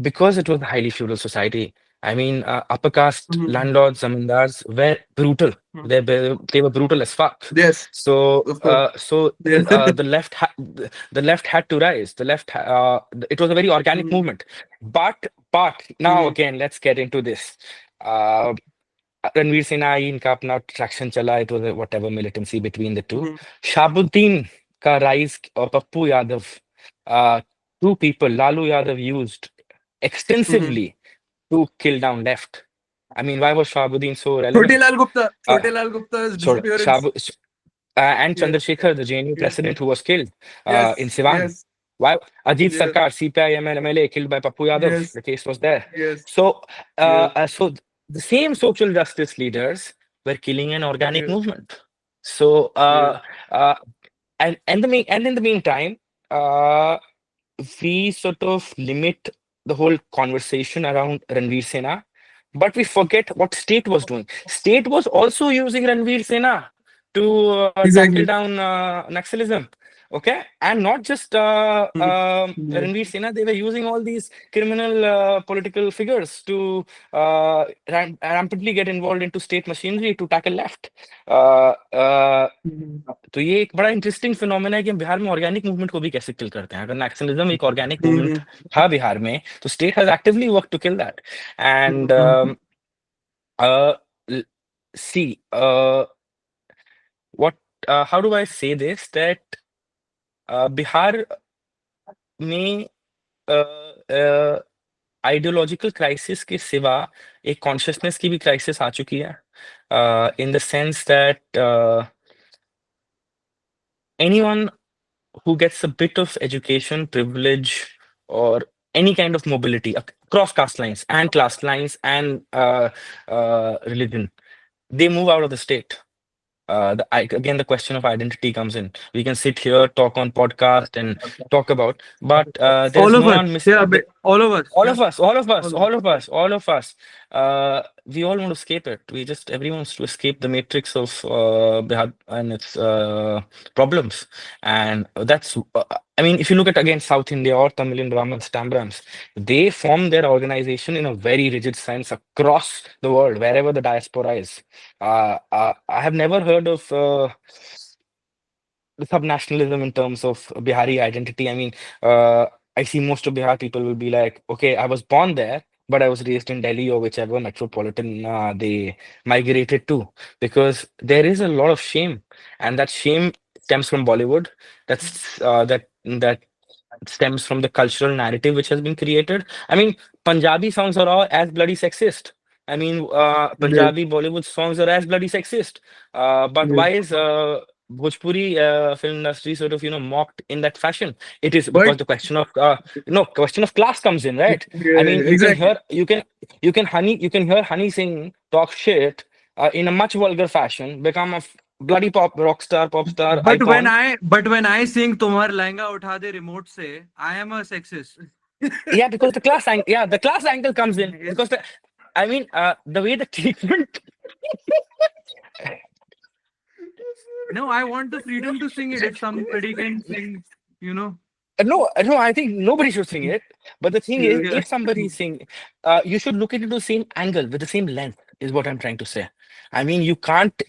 Speaker 2: because it was a highly feudal society. I mean, upper caste
Speaker 3: Mhm,
Speaker 2: landlords, zamindars were brutal.
Speaker 3: mhm.
Speaker 2: They were brutal as fuck.
Speaker 3: Yes,
Speaker 2: So,
Speaker 3: of course. Yeah.
Speaker 2: the left had to rise. It was a very organic
Speaker 3: Mhm,
Speaker 2: movement. But now
Speaker 3: mhm,
Speaker 2: again, let's get into this. Uh, Ranveer Sinha इनका अपना traction चला it was whatever militancy between the two.
Speaker 3: mhm,
Speaker 2: Shabuddin का rise और Pappu Yadav, uh, two people Lalu Yadav used
Speaker 3: mhm,
Speaker 2: extensively to kill down left. I mean, why was Shahabuddin so relevant?
Speaker 3: Chotilal Gupta.
Speaker 2: Uh,
Speaker 3: Chotilal Gupta's
Speaker 2: so
Speaker 3: disappearance.
Speaker 2: Shahabu, and
Speaker 3: Yes.
Speaker 2: Chandrasekhar, the JNU
Speaker 3: Yes.
Speaker 2: president who was killed in
Speaker 3: Yes.
Speaker 2: Siwan.
Speaker 3: Yes.
Speaker 2: Why? Ajit
Speaker 3: Yes.
Speaker 2: Sarkar, CPI MLA, killed by Pappu Yadav.
Speaker 3: Yes.
Speaker 2: The case was there.
Speaker 3: Yes.
Speaker 2: So,
Speaker 3: Yes.
Speaker 2: the same social justice leaders were killing an organic
Speaker 3: Yes.
Speaker 2: movement. So,
Speaker 3: Yes.
Speaker 2: uh, and in the meantime, uh, we sort of limit the whole conversation around Ranveer Sena, but we forget what state was doing. State was also using Ranveer Sena to tackle
Speaker 3: Exactly.
Speaker 2: down Naxalism. Okay, and not just
Speaker 3: Hmm. Yes.
Speaker 2: Ranveer Sena, they were using all these criminal political figures to rampantly get involved into state machinery to tackle left. Uh, uh,
Speaker 3: Mhm.
Speaker 2: तो ये एक बड़ा interesting phenomena है कि हम बिहार में organic movement को भी कैसे किल करते हैं। अगर नक्सलिज्म एक ऑर्गेनिक मूवमेंट
Speaker 3: Mhm.
Speaker 2: था बिहार में, तो state has actively work to kill that. And
Speaker 3: Mhm.
Speaker 2: See what how do I say this that Bihar में आइडियोलॉजिकल क्राइसिस के सिवा एक कॉन्शियसनेस की भी क्राइसिस आ चुकी है, in the sense that anyone who gets a bit of education, privilege, or any kind of mobility across caste lines and class lines and religion, they move out of the state. Again, the question of identity comes in. We can sit here, talk on podcast, and talk about, but
Speaker 1: All
Speaker 2: there's
Speaker 1: of
Speaker 2: no
Speaker 1: us.
Speaker 2: one miss.
Speaker 1: Yeah, but all of us.
Speaker 2: All
Speaker 1: Yeah.
Speaker 2: of us, all of us,
Speaker 1: All of us.
Speaker 2: all of us, all of us. We all want to escape it. Everyone wants to escape the matrix of Bihar and its problems. And I mean, if you look at again South India or Tamil Brahmins, Tambrams, they form their organization in a very rigid sense across the world, wherever the diaspora is. I have never heard of the subnationalism in terms of Bihari identity. I mean, I see most of Bihar people will be like, okay, I was born there, but I was raised in Delhi or whichever metropolitan they migrated to, because there is a lot of shame, and that shame stems from Bollywood. That stems from the cultural narrative which has been created. I mean, Punjabi songs are all as bloody sexist. I mean,
Speaker 3: Yes.
Speaker 2: Punjabi Bollywood songs are as bloody sexist. But
Speaker 3: Yes.
Speaker 2: why is Bhojpuri film industry sort of mocked in that fashion? It is because
Speaker 3: But
Speaker 2: the question of class comes in, right? I mean,
Speaker 3: yeah, exactly.
Speaker 2: you can hear Honey Singh talk shit in a much vulgar fashion, become a bloody pop star icon.
Speaker 1: But when I sing तुम्हार लहंगा उठा दे remote से, I am a sexist.
Speaker 2: Yeah, because the class angle comes in, because I mean, the way the treatment.
Speaker 1: No, I want the freedom to sing it. If somebody can sing, you know.
Speaker 2: No, I think nobody should sing it. But the thing is,
Speaker 3: Yeah.
Speaker 2: if somebody sing, you should look at it the same angle with the same length. Is what I'm trying to say. I mean, you can't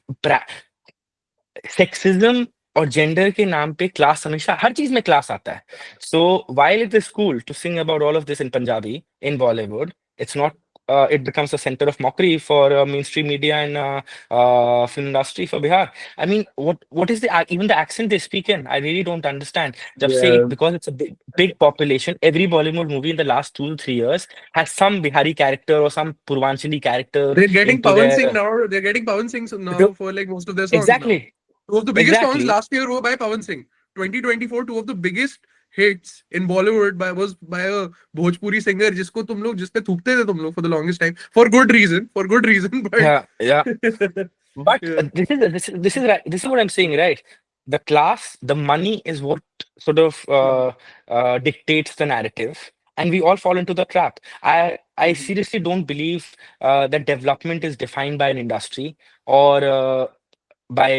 Speaker 2: sexism और gender के नाम पे class हमेशा हर चीज में class आता है. सो while it is cool to sing about all of this in Punjabi in Bollywood, it's not it becomes a center of mockery for mainstream media and film industry for Bihar. I mean, what is even the accent they speak in? I really don't understand. Just say
Speaker 3: Yeah.
Speaker 2: because it's a big population, every Bollywood movie in the last 2 to 3 years has some Bihari character or some Purvanchali character
Speaker 3: They're getting
Speaker 2: into
Speaker 3: Pawan Singh
Speaker 2: their.
Speaker 3: now. They're getting Pawan Singh now for like most of their songs now.
Speaker 2: Exactly,
Speaker 3: Two of the biggest songs
Speaker 2: exactly.
Speaker 3: last year were by Pawan Singh. 2024, two of the biggest hits in Bollywood was by a Bhojpuri singer जिसको तुम लोग जिस पे थूकते थे तुम लोग for the longest time for good reason but
Speaker 2: Yeah, yeah. But
Speaker 3: yeah.
Speaker 2: this is what I'm saying, right? The class, the money is what sort of dictates the narrative, and we all fall into the trap. I seriously don't believe that development is defined by an industry or by.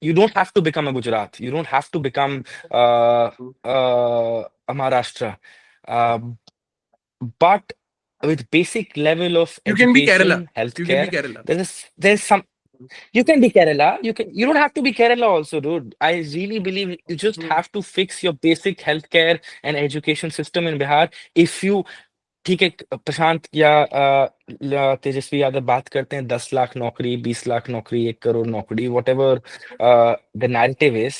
Speaker 2: You don't have to become a Gujarat. You don't have to become a Maharashtra. Uh, but with basic level of
Speaker 3: You can be Kerala.
Speaker 2: education,
Speaker 3: You can be
Speaker 2: healthcare,
Speaker 3: Kerala.
Speaker 2: there's some. You can be Kerala. You don't have to be Kerala also, dude. I really believe you just
Speaker 3: Hmm.
Speaker 2: have to fix your basic healthcare and education system in Bihar. If you ठीक है, प्रशांत या तेजस्वी यादव बात करते हैं 10 लाख नौकरी, 20 लाख नौकरी, 1 करोड़ नौकरी, what ever the narrative is.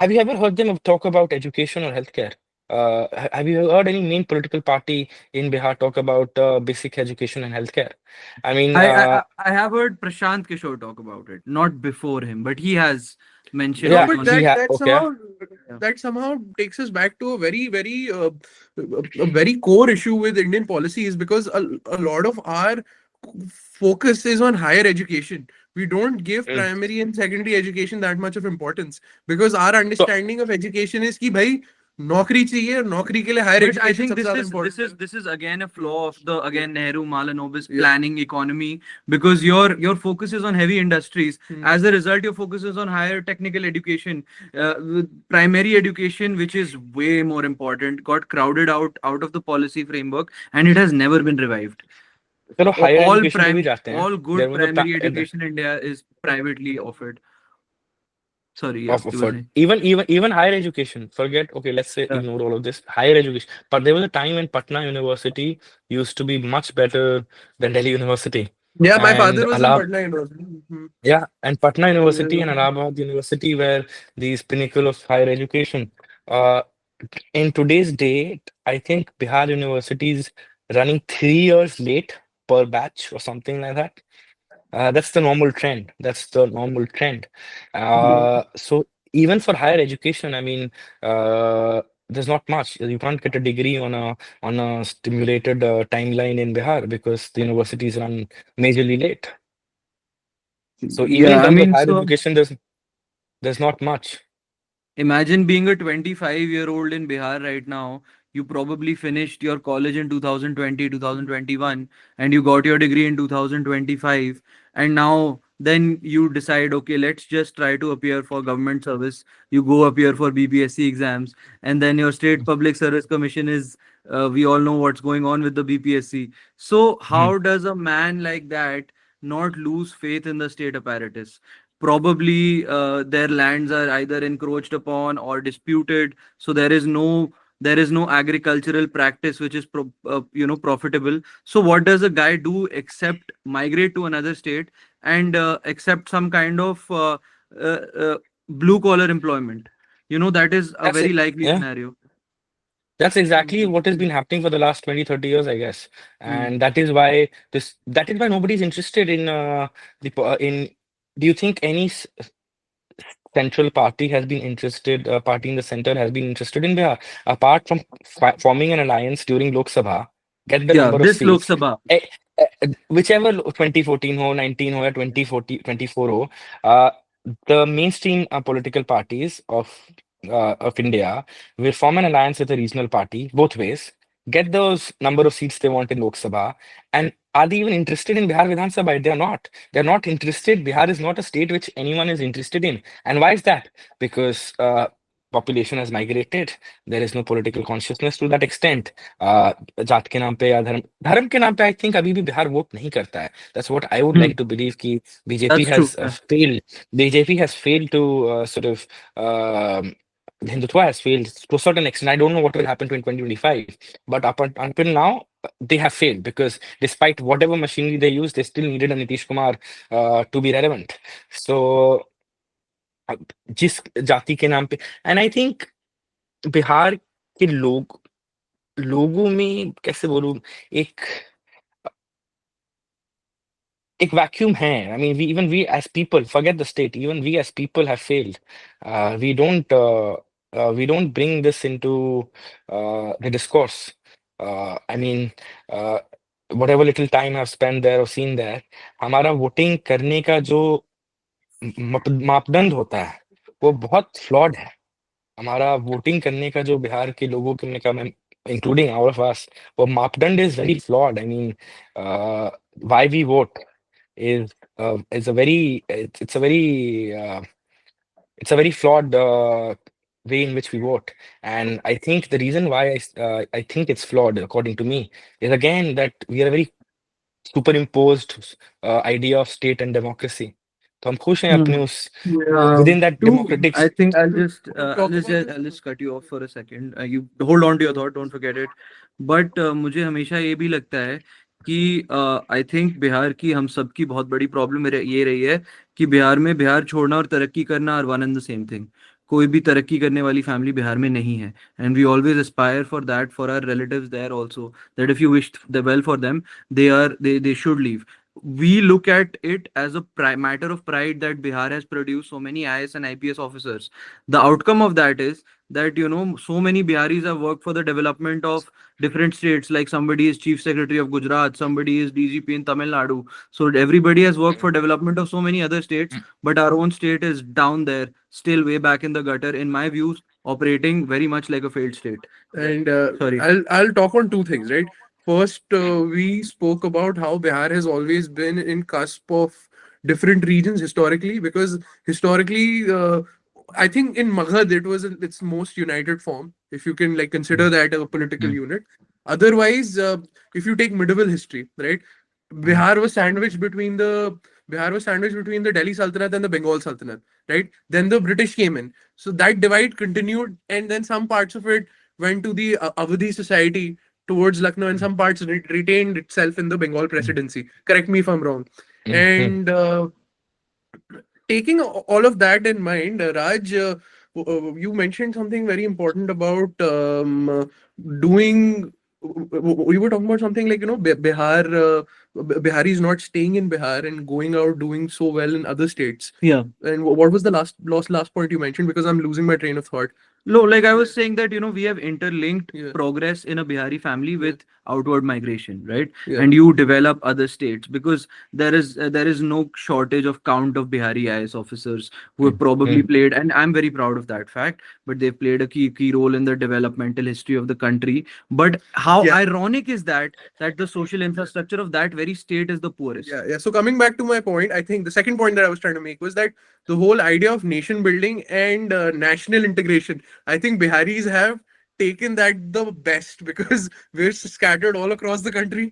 Speaker 2: Have you ever heard them talk about education or healthcare? Have you heard any main political party in Bihar talk about basic education and healthcare? I mean,
Speaker 1: I have heard Prashant Kishore talk about it, not before him, but he has mentioned
Speaker 3: No,
Speaker 2: yeah,
Speaker 1: it
Speaker 3: but
Speaker 1: on.
Speaker 2: he had
Speaker 3: that
Speaker 2: okay.
Speaker 3: somehow
Speaker 1: Yeah.
Speaker 3: takes us back to a a very core issue with Indian policies, because a lot of our focus is on higher education. We don't give
Speaker 2: Mm.
Speaker 3: primary and secondary education that much of importance, because our
Speaker 2: So,
Speaker 3: understanding of education is कि भाई नौकरी चाहिए और नौकरी के लिए higher
Speaker 1: But I
Speaker 3: education
Speaker 1: think
Speaker 3: सबसे
Speaker 1: this
Speaker 3: ज्यादा
Speaker 1: is this
Speaker 3: important
Speaker 1: is
Speaker 3: है.
Speaker 1: this is again a flaw of the again Nehru Mahalanobis
Speaker 3: Yeah.
Speaker 1: planning economy, because your focus is on heavy industries.
Speaker 3: Hmm.
Speaker 1: As a result, your focus is on higher technical education. With primary education, which is way more important, got crowded out of the policy framework, and it has never been revived.
Speaker 2: चलो higher
Speaker 1: All
Speaker 2: education पे भी
Speaker 1: prime
Speaker 2: जाते हैं.
Speaker 1: all
Speaker 2: There
Speaker 1: good
Speaker 2: was a
Speaker 1: primary education in India is privately offered. Sorry, yeah, you were
Speaker 2: offered
Speaker 1: saying.
Speaker 2: even higher education. Forget, okay, let's say
Speaker 1: Yeah.
Speaker 2: ignore all of this. Higher education, but there was a time when Patna University used to be much better than Delhi University,
Speaker 3: Yeah, my
Speaker 2: and
Speaker 3: father was in Patna University. Hmm.
Speaker 2: yeah, and Patna University and
Speaker 3: Yeah.
Speaker 2: Allahabad University were these pinnacle of higher education. Uh, in today's date, I think Bihar University is running 3 years late per batch or something like that. That's the normal trend. That's the normal trend. So even for higher education, I mean, there's not much. You can't get a degree on a stimulated timeline in Bihar because the universities run majorly late. So even in
Speaker 1: Yeah, I
Speaker 2: terms of
Speaker 1: mean,
Speaker 2: higher
Speaker 1: so
Speaker 2: education, there's not much.
Speaker 1: imagine being a 25-year-old in Bihar right now. You probably finished your college in 2020, 2021, and you got your degree in 2025. And now, then you decide, okay, let's just try to appear for government service. You go appear for BPSC exams, and then your state public service commission is, we all know what's going on with the BPSC. So,
Speaker 2: Mhm.
Speaker 1: how does a man like that not lose faith in the state apparatus? Probably their lands are either encroached upon or disputed, so there is no agricultural practice which is profitable. So what does a guy do except migrate to another state and accept some kind of uh, uh, blue collar employment? That is a
Speaker 2: That's
Speaker 1: very
Speaker 2: it.
Speaker 1: likely
Speaker 2: Yeah.
Speaker 1: scenario.
Speaker 2: That's exactly what has been happening for the last 20, 30 years, I guess.
Speaker 1: Hmm.
Speaker 2: And that is why nobody's interested in in do you think any central party has been interested, party in the center has been interested in Bihar, apart from forming an alliance during Lok Sabha, get the
Speaker 1: Yeah,
Speaker 2: number of
Speaker 1: this Lok
Speaker 2: seats,
Speaker 1: Sabha.
Speaker 2: whichever 2014 ho, 19 ho, or 2040, 24 ho, uh, the mainstream political parties of India will form an alliance with a regional party, both ways, get those number of seats they want in Lok Sabha, and are they even interested in Bihar Vidhan Sabha? They are not. They're not interested. Bihar is not a state which anyone is interested in. And why is that? Because population has migrated. There is no political consciousness to that extent. जात के नाम पे या धर्म के नाम पे I think अभी भी बिहार वोट नहीं करता है. That's what I would
Speaker 1: Hmm.
Speaker 2: like to believe कि BJP
Speaker 1: That's true.
Speaker 2: has
Speaker 1: Yeah.
Speaker 2: failed. BJP has failed to sort of Hindutva has failed to a certain extent. I don't know what will happen to in 2025, but until now, they have failed because despite whatever machinery they use, they still needed a Nitish Kumar to be relevant. So, uh, जिस जाति के नाम पे, and I think Bihar के लोगों में कैसे बोलूं, एक एक वैक्यूम है. I mean, even we as people, forget the state, even we as people have failed. We don't bring this into the discourse. I mean, uh, whatever little time I've spent there or seen there, हमारा voting करने का जो मापदंड होता है वो बहुत flawed है. हमारा वोटिंग करने का जो बिहार के लोगों के का मैं इंक्लूडिंग ऑल ऑफ अस, वो मापदंड is very flawed. I mean, why we vote is a very it's a very it's a very flawed way in which we vote. And I think the reason why I think it's flawed, according to me, is again that we are a very superimposed idea of state and democracy. तो हम खुश हैं अपने
Speaker 1: Hmm.
Speaker 2: उस
Speaker 1: Um,
Speaker 2: within that
Speaker 1: to
Speaker 2: democratic
Speaker 1: I think I'll
Speaker 3: To
Speaker 1: just
Speaker 3: talk about this.
Speaker 1: I'll just cut you off for a second. You hold on to your thought, don't forget it. But मुझे हमेशा ये भी लगता है कि I think Bihar की हम सब की बहुत बड़ी प्रॉब्लम ये रही है कि बिहार में बिहार छोड़ना और तरक्की करना are one and the same thing. कोई भी तरक्की करने वाली फैमिली बिहार में नहीं है, and we always aspire for that for our relatives there also, that if you wish the well for them, they should leave. We look at it as a matter of pride that Bihar has produced so many IAS and IPS officers. The outcome of that is that, you know, so many Biharis have worked for the development of different states. Like somebody is chief secretary of Gujarat, somebody is DGP in Tamil Nadu. So everybody has worked for development of so many other states, but our own state is down there, still way back in the gutter, in my views, operating very much like a failed state.
Speaker 3: And
Speaker 1: Sorry.
Speaker 3: I'll talk on two things, right? First, we spoke about how Bihar has always been in cusp of different regions historically, because historically, I think in Maghad it was in its most united form, if you can like consider that a political
Speaker 2: Mm.
Speaker 3: unit. Otherwise, if you take medieval history, right,
Speaker 2: Mm.
Speaker 3: Bihar was sandwiched between the Bihar was sandwiched between the Delhi Sultanate and the Bengal Sultanate, right? Then the British came in, so that divide continued, and then some parts of it went to the Awadhi society towards Lucknow, and some parts retained itself in the Bengal
Speaker 2: Mm.
Speaker 3: presidency. Correct me if I'm wrong.
Speaker 2: Mm.
Speaker 3: And taking all of that in mind, Raj, you mentioned something very important about doing. We were talking about something like, you know, Bihar, Biharis not staying in Bihar and going out doing so well in other states.
Speaker 1: Yeah.
Speaker 3: And what was the last point you mentioned? Because I'm losing my train of thought.
Speaker 1: No, like I was saying that, you know, we have interlinked
Speaker 3: Yeah.
Speaker 1: progress in a Bihari family
Speaker 3: Yeah.
Speaker 1: with outward migration, right?
Speaker 3: Yeah.
Speaker 1: And you develop other states because there is no shortage of count of Bihari IS officers who have probably
Speaker 2: Mm.
Speaker 1: played, and I'm very proud of that fact. But they've played a key role in the developmental history of the country. But how
Speaker 3: Yeah.
Speaker 1: ironic is that the social infrastructure of that very state is the poorest?
Speaker 3: Yeah. So coming back to my point, I think the second point that I was trying to make was that the whole idea of nation building and national integration, I think Biharis have taken that the best, because we're scattered all across the country.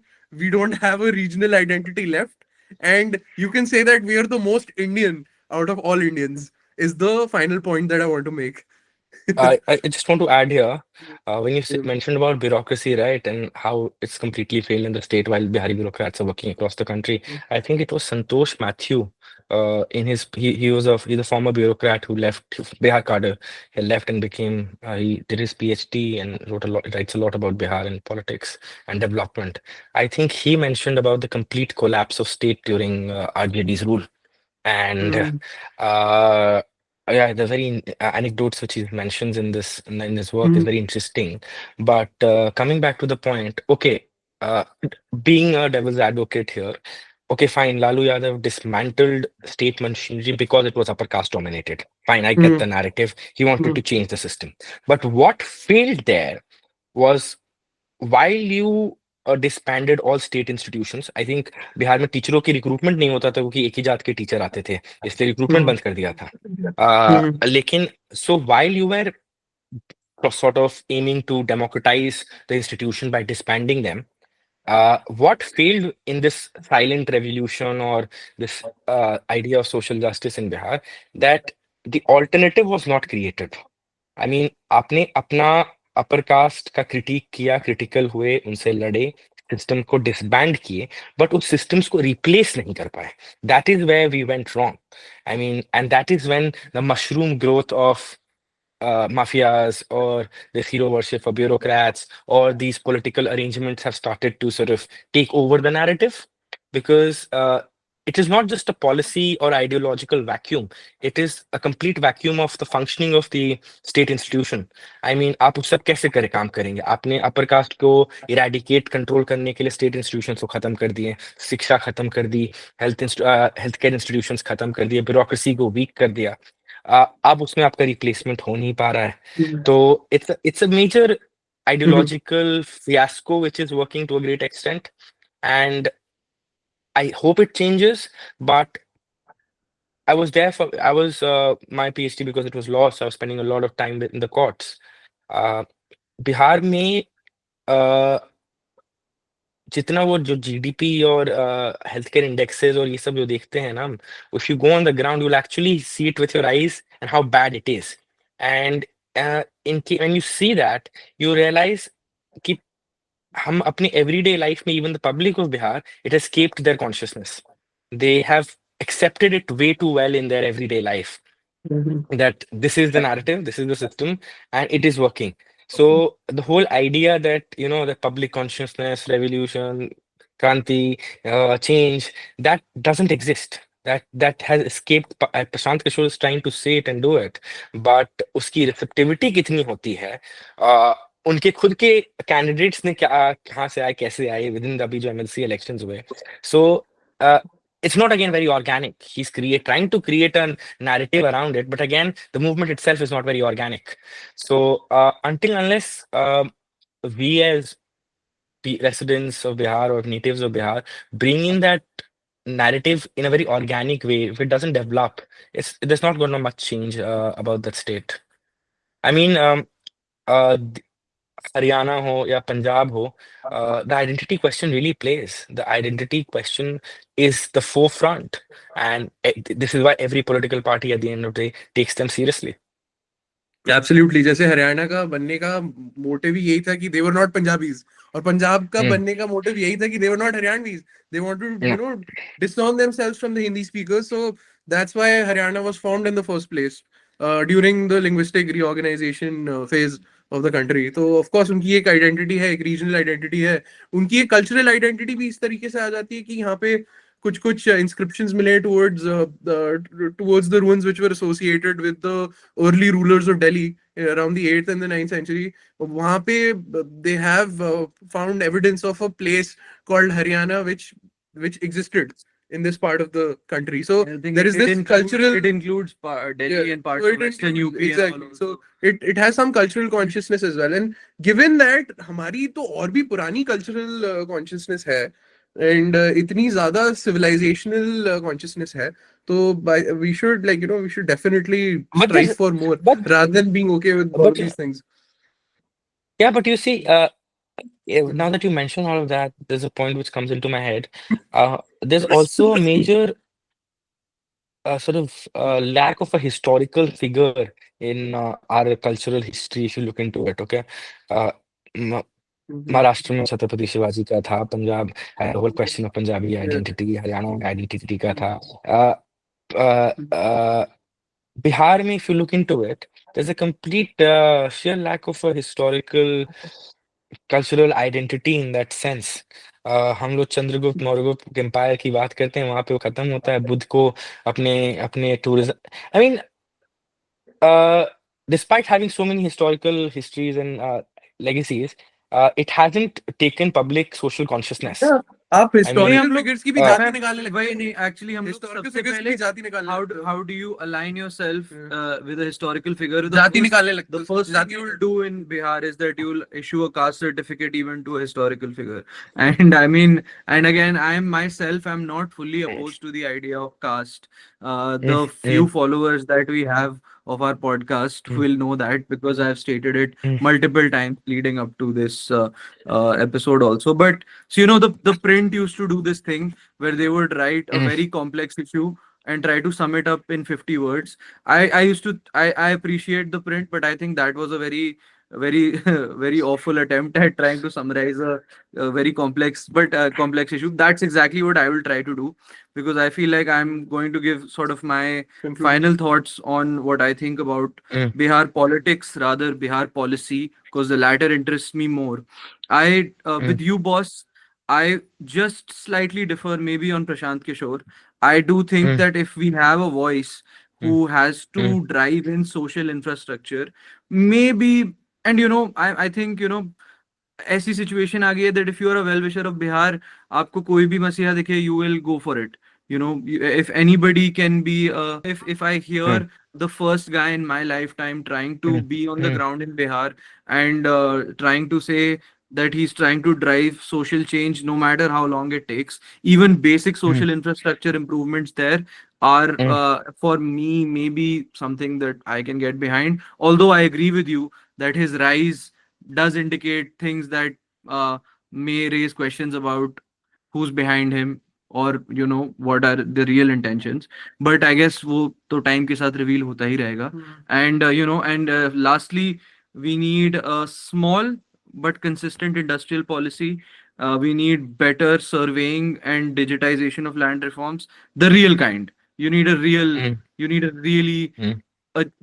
Speaker 3: We don't have a regional identity left, and you can say that we are the most Indian out of all Indians. Is the final point that I want to make.
Speaker 2: I just want to add here, when you
Speaker 3: Yeah.
Speaker 2: mentioned about bureaucracy, right, and how it's completely failed in the state while Bihari bureaucrats are working across the country. I think it was Santosh Mathew. In his he's a former bureaucrat who left Bihar cadre. He left and became he did his Ph.D. and writes a lot about Bihar and politics and development. I think he mentioned about the complete collapse of state during RJD's rule. And
Speaker 3: Mm.
Speaker 2: uh, yeah, the very anecdotes which he mentions in in his work is
Speaker 3: Mm.
Speaker 2: very interesting. But coming back to the point, okay, uh, being a devil's advocate here, okay, fine, Lalu Yadav dismantled state machinery because it was upper caste dominated. Fine, I get
Speaker 3: Mm.
Speaker 2: the narrative. He wanted to
Speaker 3: Mm.
Speaker 2: change the system. But what failed there was, while you disbanded all state institutions, I think Bihar में टीचरों की recruitment नहीं होता था क्योंकि एक ही जात के टीचर आते थे, इसलिए रिक्रूटमेंट
Speaker 3: Mm.
Speaker 2: बंद कर दिया था।
Speaker 3: Mm.
Speaker 2: लेकिन so while you were sort of aiming to democratize the institution by disbanding them, what failed in this silent revolution or this idea of social justice in Bihar, that the alternative was not created. I mean आपने अपना upper caste का critic किया, critical हुए, उनसे लड़े, system को disband किए, but उस सिस्टम्स को रिप्लेस नहीं कर पाए। That is where we went wrong. I mean and that is when the mushroom growth of mafias or this hero worship for bureaucrats or these political arrangements have started to sort of take over the narrative, because it is not just a policy or ideological vacuum, it is a complete vacuum of the functioning of the state institution. I mean, आप उस सब कैसे करे काम करेंगे? आपने upper caste को eradicate control करने के लिए स्टेट इंस्टीट्यूशंस को खत्म कर दिए, शिक्षा खत्म कर दी, हेल्थ केयर इंस्टीट्यूशंस खत्म कर दिए, ब्यूरोक्रेसी को वीक कर दिया। अब उसमें आपका रिप्लेसमेंट हो नहीं पा रहा है,
Speaker 3: Mm.
Speaker 2: तो it's a major
Speaker 3: Mhm.
Speaker 2: ideological fiasco which is working to a great extent, and I hope it changes. But I was my PhD, because it was law, so I was spending a lot of time in the courts. uh, Bihar में जितना वो जो GDP और health care indexes और ये सब जो देखते हैं ना हम, if you go on the ground you will actually see it with your eyes and how bad it is. And in when you see that you realize कि हम अपने एवरीडे लाइफ में, even the public of Bihar, it has escaped their consciousness. They have accepted it way too well in their everyday life.
Speaker 3: Mhm.
Speaker 2: that this is the narrative, this is the system, and it is working. So the whole idea that, the public consciousness, revolution, kranti, change, that doesn't exist. That has escaped. Prashant Kishore is trying to say it and do it, but उसकी receptivity कितनी होती है? uh, उनके खुद के candidates ने क्या, कहाँ से आए, कैसे आए विद इन अभी जो एमएलसी इलेक्शंस हुए. So it's not again very organic. He's trying to create a narrative around it, but again, the movement itself is not very organic. So until unless we as residents of Bihar or natives of Bihar bring in that narrative in a very organic way, if it doesn't develop, there's not going to much change about that state. I mean, uh, Haryana ho ya Punjab ho, the identity question really plays. The identity question is the forefront, and this is why every political party at the end of the day takes them seriously.
Speaker 3: Absolutely, जैसे हरियाणा का बनने का motive ही यही था कि they were not Punjabis, और पंजाब का
Speaker 2: Mm,
Speaker 3: बनने का मोटिव यही था कि they were not Haryanvis. They wanted
Speaker 2: mm,
Speaker 3: disown themselves from the Hindi speakers. So that's why Haryana was formed in the first place during the linguistic reorganisation phase of the country. तो of course उनकी एक identity है, एक regional identity है. उनकी एक cultural identity भी इस तरीके से आ जाती है कि यहाँ पे कुछ कुछ inscriptions मिले towards the ruins which were associated with the early rulers of Delhi around the 8th and the 9th century. वहाँ पे they have found evidence of a place called Haryana which existed in this part of the country. So
Speaker 1: I think
Speaker 3: there is this cultural,
Speaker 1: it includes Delhi
Speaker 3: yeah,
Speaker 1: and parts
Speaker 3: so
Speaker 1: of Western UP and all
Speaker 3: exactly.
Speaker 1: also.
Speaker 3: So it has some cultural consciousness as well. And given that हमारी तो और भी पुरानी cultural consciousness है, and इतनी ज्यादा civilizational consciousness है, तो we should, we should definitely
Speaker 2: but
Speaker 3: strive
Speaker 2: this,
Speaker 3: for more
Speaker 2: but
Speaker 3: rather than being okay with all
Speaker 2: but
Speaker 3: of these things.
Speaker 2: yeah, but you see, now that you mention all of that, there's a point which comes into my head. There's also a major sort of lack of a historical figure in our cultural history, if you look into it. Okay, uh, Ma-
Speaker 3: Mhm.
Speaker 2: Maharashtra में छत्रपति शिवाजी का था, Punjab had the whole question of Punjabi
Speaker 3: Yeah.
Speaker 2: identity, Haryana में identity का था. uh, uh, uh, Bihar में, if you look into it, there's a complete sheer lack of a historical cultural identity in that sense. हम लोग Chandragupta मौर्यगुप्त empire की बात करते हैं, वहां पे वो खत्म होता है, बुद्ध को अपने अपने tourism. I mean, uh, despite having so many historical histories and legacies, it hasn't taken public social consciousness.
Speaker 3: Yeah, आप
Speaker 2: I
Speaker 1: नहीं
Speaker 2: mean,
Speaker 3: historical
Speaker 1: हम लोग
Speaker 3: figures की भी
Speaker 2: uh,
Speaker 3: जाति निकालने लगते
Speaker 1: वही
Speaker 3: हो.
Speaker 1: नहीं एक्चुअली हम लोग
Speaker 3: Historical
Speaker 1: सबसे
Speaker 3: figures की
Speaker 1: पहले
Speaker 3: भी जाति निकालने लगते हो.
Speaker 1: how do you align yourself
Speaker 3: Yeah.
Speaker 1: with a historical figure?
Speaker 3: जाति निकालने लगते
Speaker 1: The
Speaker 3: हो,
Speaker 1: first thing
Speaker 3: जाति.
Speaker 1: you will do in Bihar is that you will issue a caste certificate even to a historical figure. And I mean, and again, I am myself, I'm not fully
Speaker 2: mm,
Speaker 1: opposed to the idea of caste.
Speaker 2: mm,
Speaker 1: The few
Speaker 2: mm,
Speaker 1: followers that we have of our podcast
Speaker 2: mm,
Speaker 1: will know that because I've stated it
Speaker 2: mm,
Speaker 1: multiple times leading up to this episode also. But so the print used to do this thing where they would write a
Speaker 2: mm,
Speaker 1: very complex issue and try to sum it up in 50 words. I used to I appreciate the print, but I think that was a very very awful attempt at trying to summarize a very complex issue. That's exactly what I will try to do, because I feel like I'm going to give sort of my
Speaker 3: Conclusion.
Speaker 1: final thoughts on what I think about
Speaker 2: mm,
Speaker 1: Bihar politics, rather Bihar policy, because the latter interests me more. I
Speaker 2: mm,
Speaker 1: with you, boss, I just slightly differ maybe on Prashant Kishore. I do think
Speaker 2: mm,
Speaker 1: that if we have a voice
Speaker 2: mm,
Speaker 1: who has
Speaker 2: mm,
Speaker 1: to drive in social infrastructure, maybe, and I think ऐसी situation आ गई है that if you are a well wisher of Bihar, आपको कोई भी मसीहा दिखे, you will go for it. If anybody can be if I hear
Speaker 2: mm,
Speaker 1: the first guy in my lifetime trying to
Speaker 2: mm,
Speaker 1: be on the
Speaker 2: mm,
Speaker 1: ground in Bihar and trying to say that he's trying to drive social change no matter how long it takes, even basic
Speaker 2: mm,
Speaker 1: social infrastructure improvements there are
Speaker 2: mm,
Speaker 1: for me maybe something that I can get behind. Although I agree with you that his rise does indicate things that may raise questions about who's behind him, or what are the real intentions. But I guess वो तो time के साथ reveal होता ही रहेगा. And lastly, we need a small but consistent industrial policy. We need better surveying and digitization of land reforms, the real kind. You need a real
Speaker 2: mm,
Speaker 1: you need a really
Speaker 2: mm.